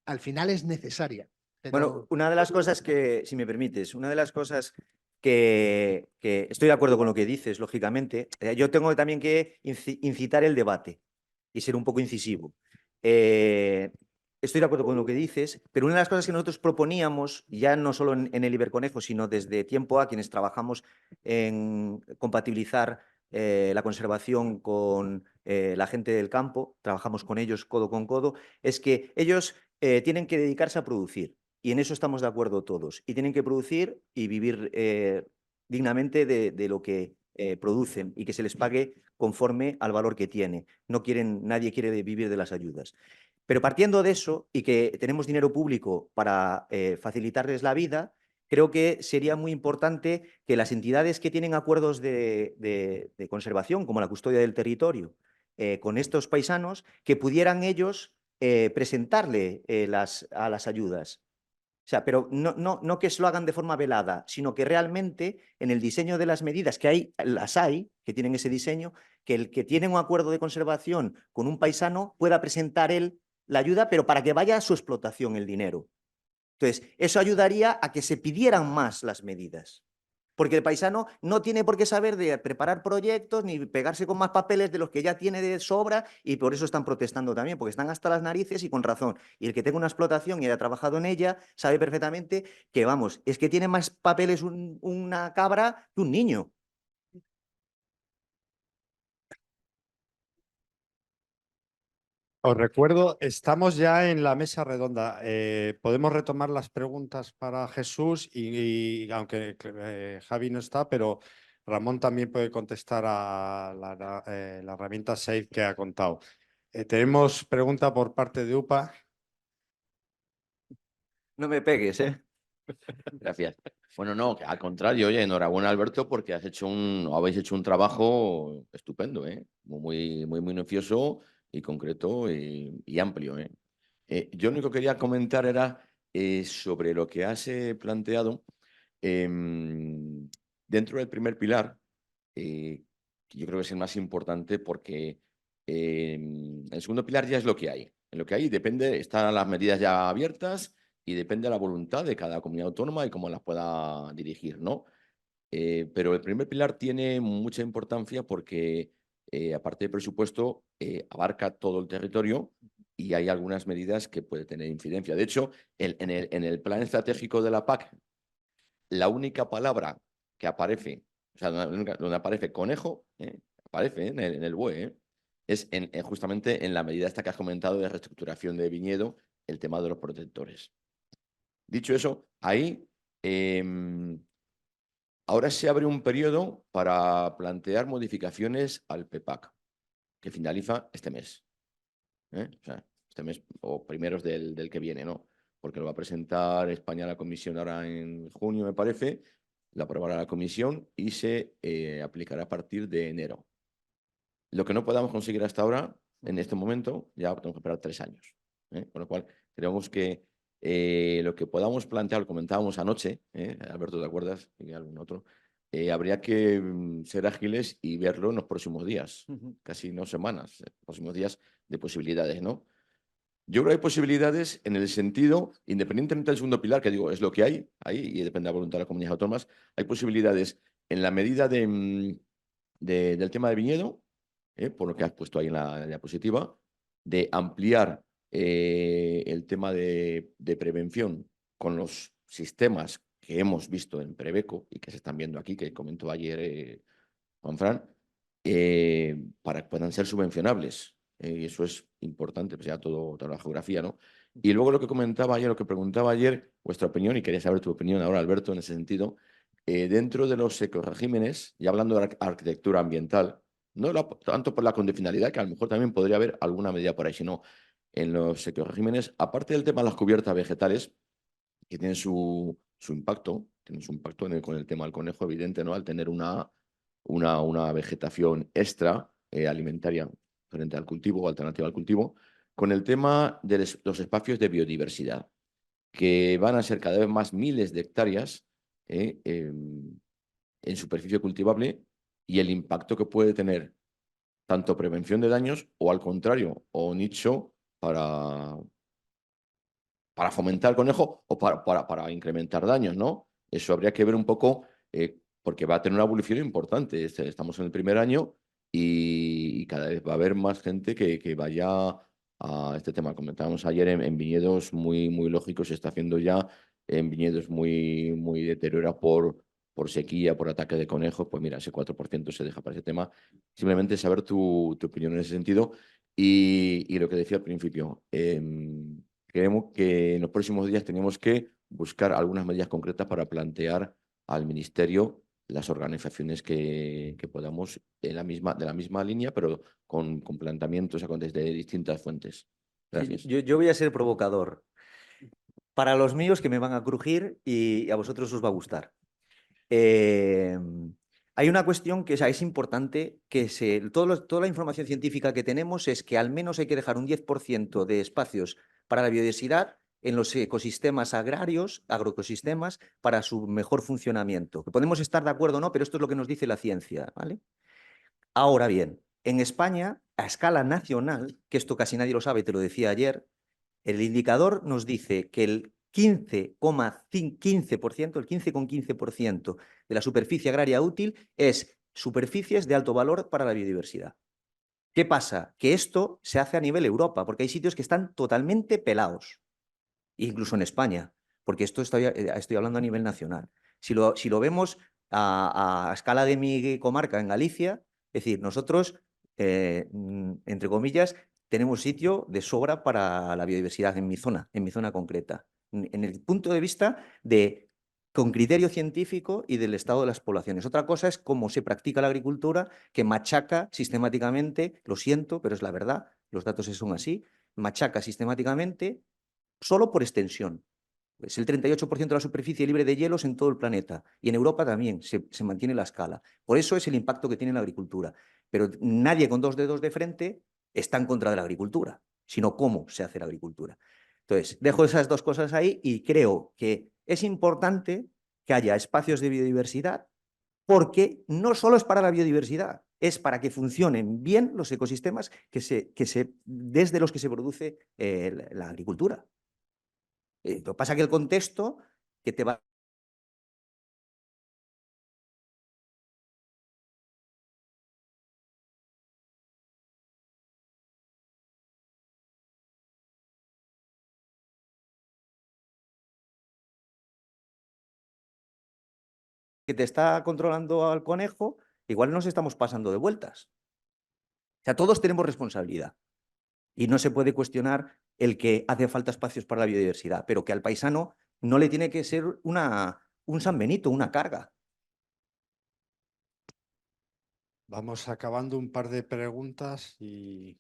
al final es necesaria. Pero... Bueno, una de las cosas que, si me permites, una de las cosas que estoy de acuerdo con lo que dices, lógicamente, yo tengo también que incitar el debate y ser un poco incisivo. Estoy de acuerdo con lo que dices, pero una de las cosas que nosotros proponíamos, ya no solo en el Iberconejo, sino desde tiempo a quienes trabajamos en compatibilizar la conservación con la gente del campo, trabajamos con ellos codo con codo, es que ellos tienen que dedicarse a producir. Y en eso estamos de acuerdo todos. Y tienen que producir y vivir dignamente de lo que producen y que se les pague conforme al valor que tiene. Nadie quiere vivir de las ayudas. Pero partiendo de eso y que tenemos dinero público para facilitarles la vida, creo que sería muy importante que las entidades que tienen acuerdos de conservación, como la custodia del territorio, con estos paisanos, que pudieran ellos presentarle a las ayudas. O sea, pero no que lo hagan de forma velada, sino que realmente en el diseño de las medidas, que las hay, que tienen ese diseño, que el que tiene un acuerdo de conservación con un paisano pueda presentar él la ayuda, pero para que vaya a su explotación el dinero. Entonces, eso ayudaría a que se pidieran más las medidas. Porque el paisano no tiene por qué saber de preparar proyectos ni pegarse con más papeles de los que ya tiene de sobra, y por eso están protestando también, porque están hasta las narices y con razón. Y el que tenga una explotación y haya trabajado en ella sabe perfectamente que, vamos, es que tiene más papeles una cabra que un niño. Os recuerdo, estamos ya en la mesa redonda. Podemos retomar las preguntas para Jesús y aunque Javi no está, pero Ramón también puede contestar a la herramienta SAFE que ha contado. Tenemos pregunta por parte de UPA. No me pegues, ¿eh? Gracias. Bueno, no, al contrario, oye, enhorabuena, Alberto, porque habéis hecho un trabajo estupendo, muy minucioso y concreto y amplio. Yo lo único que quería comentar era sobre lo que has planteado dentro del primer pilar, que yo creo que es el más importante porque el segundo pilar ya es lo que hay. En lo que hay depende, están las medidas ya abiertas y depende de la voluntad de cada comunidad autónoma y cómo las pueda dirigir, ¿no? Pero el primer pilar tiene mucha importancia porque, aparte del presupuesto, abarca todo el territorio y hay algunas medidas que puede tener incidencia. De hecho, en el plan estratégico de la PAC, la única palabra que aparece, o sea, donde aparece conejo, aparece en el BOE, es justamente en la medida esta que has comentado de reestructuración de viñedo, el tema de los protectores. Dicho eso, ahí ahora se abre un periodo para plantear modificaciones al PEPAC, que finaliza este mes. O sea, este mes o primeros del que viene, ¿no? Porque lo va a presentar España a la Comisión ahora en junio, me parece, la aprobará la Comisión y se aplicará a partir de enero. Lo que no podamos conseguir hasta ahora, en este momento, ya tenemos que esperar 3 años. Con lo cual, creemos que lo que podamos plantear, lo comentábamos anoche, Alberto, ¿te acuerdas? Y algún otro, habría que ser ágiles y verlo en los próximos días, casi no semanas, próximos días de posibilidades, ¿no? Yo creo que hay posibilidades en el sentido, independientemente del segundo pilar, que digo, es lo que hay, ahí, y depende de la voluntad de las comunidades autónomas, hay posibilidades en la medida del tema de viñedo, por lo que has puesto ahí en la diapositiva, de ampliar el tema de prevención con los sistemas que hemos visto en Preveco y que se están viendo aquí, que comentó ayer Juanfran, para que puedan ser subvencionables. Y eso es importante, pues ya toda la geografía, ¿no? Y luego lo que comentaba ayer, lo que preguntaba ayer, vuestra opinión, y quería saber tu opinión ahora, Alberto, en ese sentido, dentro de los ecoregímenes, y hablando de arquitectura ambiental, no tanto por la condicionalidad, que a lo mejor también podría haber alguna medida por ahí, sino en los ecoregímenes, aparte del tema de las cubiertas vegetales, que tienen su impacto, con el tema del conejo, evidente, ¿no? Al tener una vegetación extra alimentaria frente al cultivo o alternativa al cultivo, con el tema de los espacios de biodiversidad, que van a ser cada vez más miles de hectáreas en superficie cultivable y el impacto que puede tener tanto prevención de daños o al contrario, o nicho para fomentar el conejo o para incrementar daños, ¿no? Eso habría que ver un poco, porque va a tener una evolución importante. Estamos en el primer año y cada vez va a haber más gente que vaya a este tema. Comentábamos ayer en viñedos muy, muy lógicos, se está haciendo ya en viñedos muy, muy deteriorados por sequía, por ataque de conejos. Pues mira, ese 4% se deja para ese tema. Simplemente saber tu opinión en ese sentido. Y lo que decía al principio, creemos que en los próximos días tenemos que buscar algunas medidas concretas para plantear al Ministerio las organizaciones que podamos de la misma línea, pero con planteamientos desde distintas fuentes. Gracias. Yo voy a ser provocador. Para los míos que me van a crujir y a vosotros os va a gustar. Hay una cuestión que es importante, que toda la información científica que tenemos es que al menos hay que dejar un 10% de espacios para la biodiversidad en los ecosistemas agrarios, agroecosistemas, para su mejor funcionamiento. Que podemos estar de acuerdo o no, pero esto es lo que nos dice la ciencia, ¿vale? Ahora bien, en España, a escala nacional, que esto casi nadie lo sabe, te lo decía ayer, el indicador nos dice que el 15,15% de la superficie agraria útil es superficies de alto valor para la biodiversidad. ¿Qué pasa? Que esto se hace a nivel Europa, porque hay sitios que están totalmente pelados, incluso en España, porque esto estoy hablando a nivel nacional. Si lo vemos a escala de mi comarca en Galicia, es decir, nosotros, entre comillas, tenemos sitio de sobra para la biodiversidad en mi zona concreta, en el punto de vista con criterio científico y del estado de las poblaciones. Otra cosa es cómo se practica la agricultura, que machaca sistemáticamente, lo siento, pero es la verdad, los datos son así, machaca sistemáticamente solo por extensión. Es el 38% de la superficie libre de hielos en todo el planeta. Y en Europa también se mantiene la escala. Por eso es el impacto que tiene la agricultura. Pero nadie con dos dedos de frente está en contra de la agricultura, sino cómo se hace la agricultura. Entonces, dejo esas dos cosas ahí y creo que es importante que haya espacios de biodiversidad, porque no solo es para la biodiversidad, es para que funcionen bien los ecosistemas desde los que se produce la agricultura. Lo que pasa es que el contexto que te va... que te está controlando al conejo, igual nos estamos pasando de vueltas. O sea, todos tenemos responsabilidad. Y no se puede cuestionar el que hace falta espacios para la biodiversidad, pero que al paisano no le tiene que ser un San Benito, una carga. Vamos acabando un par de preguntas y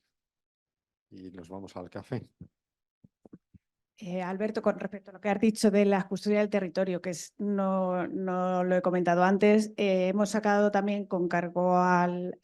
nos vamos al café. Alberto, con respecto a lo que has dicho de la custodia del territorio, que no lo he comentado antes, hemos sacado también con cargo al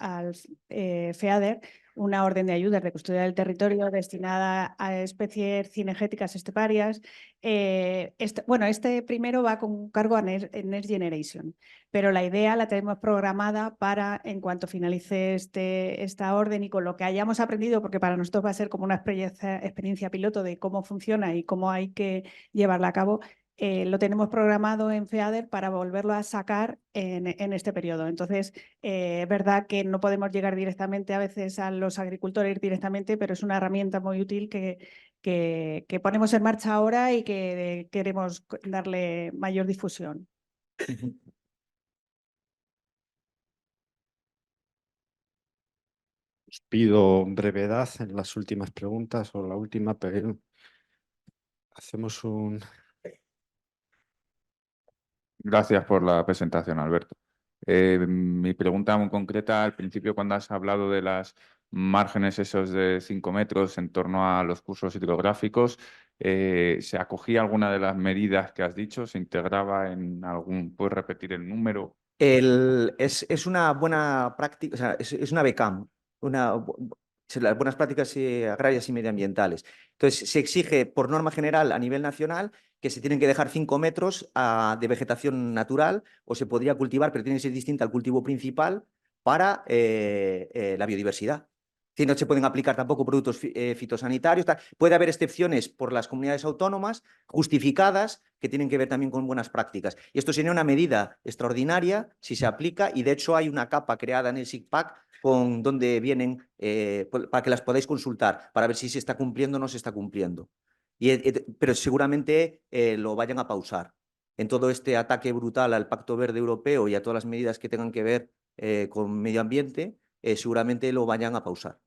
FEADER una orden de ayudas de custodia del territorio destinada a especies cinegéticas esteparias. Este primero va con cargo a Next Generation, pero la idea la tenemos programada para, en cuanto finalice esta orden y con lo que hayamos aprendido, porque para nosotros va a ser como una experiencia piloto de cómo funciona y cómo hay que llevarla a cabo, lo tenemos programado en FEADER para volverlo a sacar en este periodo. Entonces, es verdad que no podemos llegar directamente a veces a los agricultores directamente, pero es una herramienta muy útil que ponemos en marcha ahora y que queremos darle mayor difusión. Os pido brevedad en las últimas preguntas o la última, pero hacemos un... Gracias por la presentación, Alberto. Mi pregunta muy concreta, al principio cuando has hablado de las márgenes esos de 5 metros en torno a los cursos hidrográficos, ¿se acogía alguna de las medidas que has dicho? ¿Se integraba en algún? ¿Puedes repetir el número? Es una buena práctica, o sea, es una BECAM. las buenas prácticas agrarias y medioambientales. Entonces, se exige por norma general a nivel nacional que se tienen que dejar 5 metros de vegetación natural o se podría cultivar, pero tiene que ser distinta al cultivo principal para la biodiversidad. Si no se pueden aplicar tampoco productos fitosanitarios. Puede haber excepciones por las comunidades autónomas justificadas que tienen que ver también con buenas prácticas. Y esto sería una medida extraordinaria si se aplica y de hecho hay una capa creada en el SICPAC con donde vienen para que las podáis consultar para ver si se está cumpliendo o no se está cumpliendo. Pero seguramente lo vayan a pausar. En todo este ataque brutal al Pacto Verde Europeo y a todas las medidas que tengan que ver con medio ambiente, seguramente lo vayan a pausar.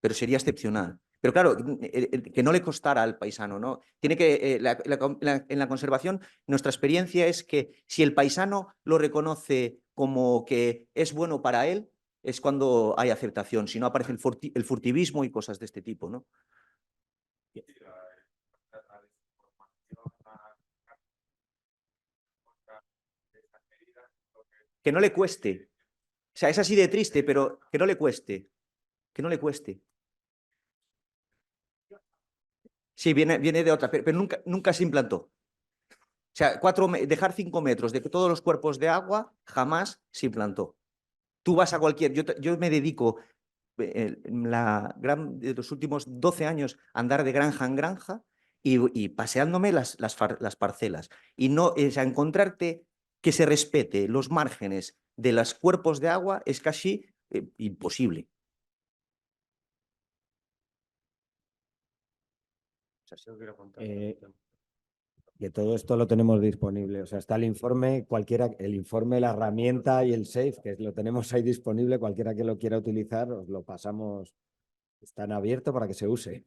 Pero sería excepcional. Pero claro, que no le costara al paisano, ¿no? Tiene que, en la conservación, nuestra experiencia es que si el paisano lo reconoce como que es bueno para él, es cuando hay aceptación. Si no, aparece el furtivismo y cosas de este tipo, ¿no? Que no le cueste. O sea, es así de triste, pero que no le cueste. Que no le cueste. Sí, viene de otra, pero nunca se implantó. O sea, dejar 5 metros de todos los cuerpos de agua jamás se implantó. Tú vas a cualquier... Yo me dedico de los últimos 12 años a andar de granja en granja y paseándome las parcelas. Y no, a encontrarte que se respete los márgenes de los cuerpos de agua es casi imposible. Que todo esto lo tenemos disponible. O sea, está el informe, el informe, la herramienta y el SAFE, que lo tenemos ahí disponible. Cualquiera que lo quiera utilizar, os lo pasamos. Está en abierto para que se use.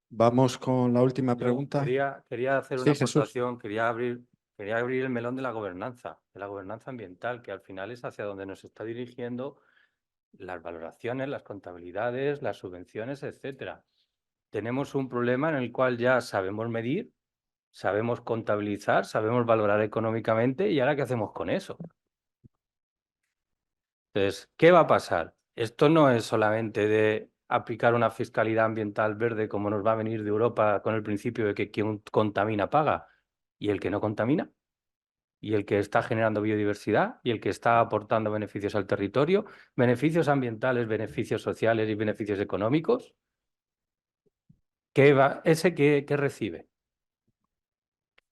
Vamos con la última pregunta. Quería hacer Sí, una Jesús. aportación, quería abrir el melón de la gobernanza ambiental, que al final es hacia donde nos está dirigiendo las valoraciones, las contabilidades, las subvenciones, etcétera. Tenemos un problema en el cual ya sabemos medir, sabemos contabilizar, sabemos valorar económicamente y ahora ¿qué hacemos con eso? Entonces, ¿qué va a pasar? Esto no es solamente de aplicar una fiscalidad ambiental verde como nos va a venir de Europa con el principio de que quien contamina paga y el que no contamina y el que está generando biodiversidad y el que está aportando beneficios al territorio, beneficios ambientales, beneficios sociales y beneficios económicos. ¿Qué recibe?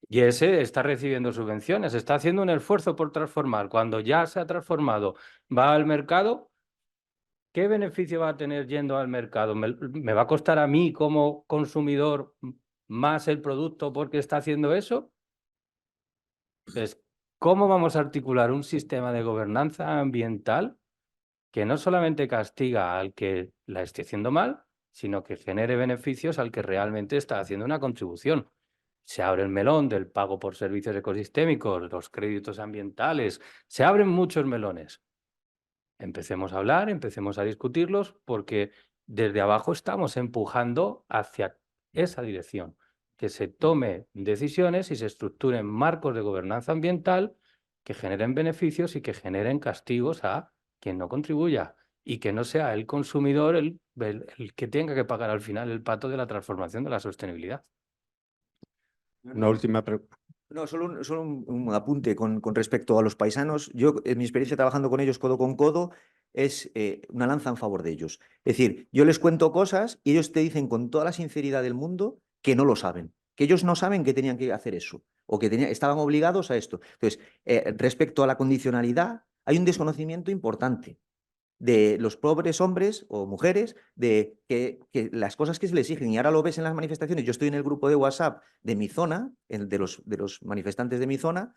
Y ese está recibiendo subvenciones, está haciendo un esfuerzo por transformar. Cuando ya se ha transformado, va al mercado, ¿qué beneficio va a tener yendo al mercado? ¿Me va a costar a mí como consumidor más el producto porque está haciendo eso? Entonces, ¿cómo vamos a articular un sistema de gobernanza ambiental que no solamente castiga al que la esté haciendo mal, sino que genere beneficios al que realmente está haciendo una contribución? Se abre el melón del pago por servicios ecosistémicos, los créditos ambientales, se abren muchos melones. Empecemos a hablar, empecemos a discutirlos, porque desde abajo estamos empujando hacia esa dirección, que se tomen decisiones y se estructuren marcos de gobernanza ambiental que generen beneficios y que generen castigos a quien no contribuya y que no sea el consumidor el que tenga que pagar al final el pato de la transformación de la sostenibilidad. Una última pregunta. No, solo un apunte con respecto a los paisanos. Yo, en mi experiencia trabajando con ellos codo con codo, es una lanza en favor de ellos. Es decir, yo les cuento cosas y ellos te dicen con toda la sinceridad del mundo que no lo saben, que ellos no saben que tenían que hacer eso o que estaban obligados a esto. Entonces, respecto a la condicionalidad, hay un desconocimiento importante de los pobres hombres o mujeres, de que las cosas que se les exigen, y ahora lo ves en las manifestaciones. Yo estoy en el grupo de WhatsApp de mi zona, de los manifestantes de mi zona,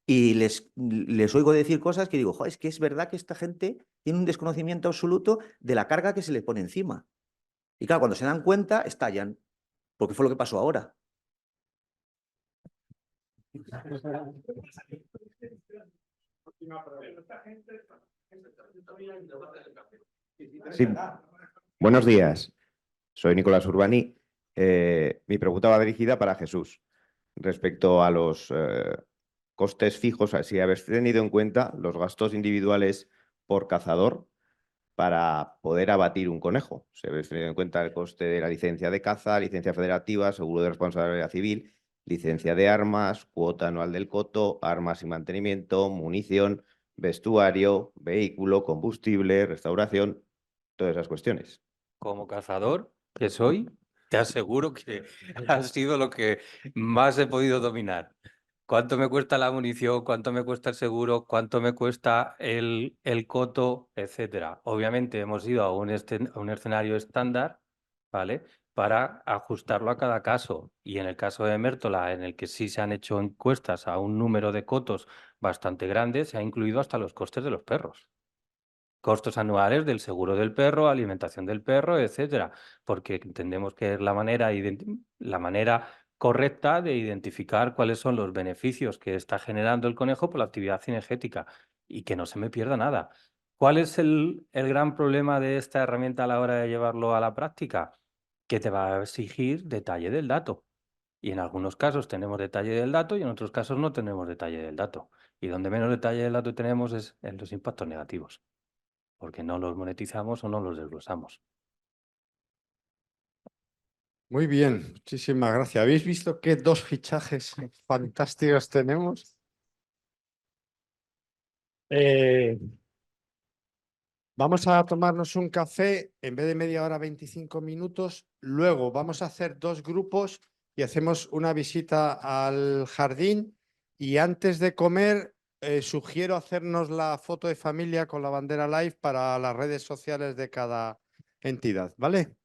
y les oigo decir cosas que digo, es que es verdad que esta gente tiene un desconocimiento absoluto de la carga que se le pone encima. Y claro, cuando se dan cuenta, estallan, porque fue lo que pasó ahora. Sí. Buenos días, soy Nicolás Urbani. Mi pregunta va dirigida para Jesús. Respecto a los costes fijos, si habéis tenido en cuenta los gastos individuales por cazador para poder abatir un conejo. Se debe tener en cuenta el coste de la licencia de caza, licencia federativa, seguro de responsabilidad civil, licencia de armas, cuota anual del coto, armas y mantenimiento, munición, vestuario, vehículo, combustible, restauración, todas esas cuestiones. Como cazador que soy, te aseguro que ha sido lo que más he podido dominar. ¿Cuánto me cuesta la munición? ¿Cuánto me cuesta el seguro? ¿Cuánto me cuesta el coto? Etcétera. Obviamente hemos ido a un escenario estándar, ¿vale? Para ajustarlo a cada caso. Y en el caso de Mértola, en el que sí se han hecho encuestas a un número de cotos bastante grande, se ha incluido hasta los costes de los perros. Costos anuales del seguro del perro, alimentación del perro, etcétera, porque entendemos que es la manera correcta de identificar cuáles son los beneficios que está generando el conejo por la actividad cinegética y que no se me pierda nada. ¿Cuál es el gran problema de esta herramienta a la hora de llevarlo a la práctica? Que te va a exigir detalle del dato. Y en algunos casos tenemos detalle del dato y en otros casos no tenemos detalle del dato. Y donde menos detalle del dato tenemos es en los impactos negativos, porque no los monetizamos o no los desglosamos. Muy bien, muchísimas gracias. ¿Habéis visto qué dos fichajes fantásticos tenemos? Vamos a tomarnos un café en vez de media hora, 25 minutos. Luego vamos a hacer dos grupos y hacemos una visita al jardín. Y antes de comer, sugiero hacernos la foto de familia con la bandera live para las redes sociales de cada entidad, ¿vale?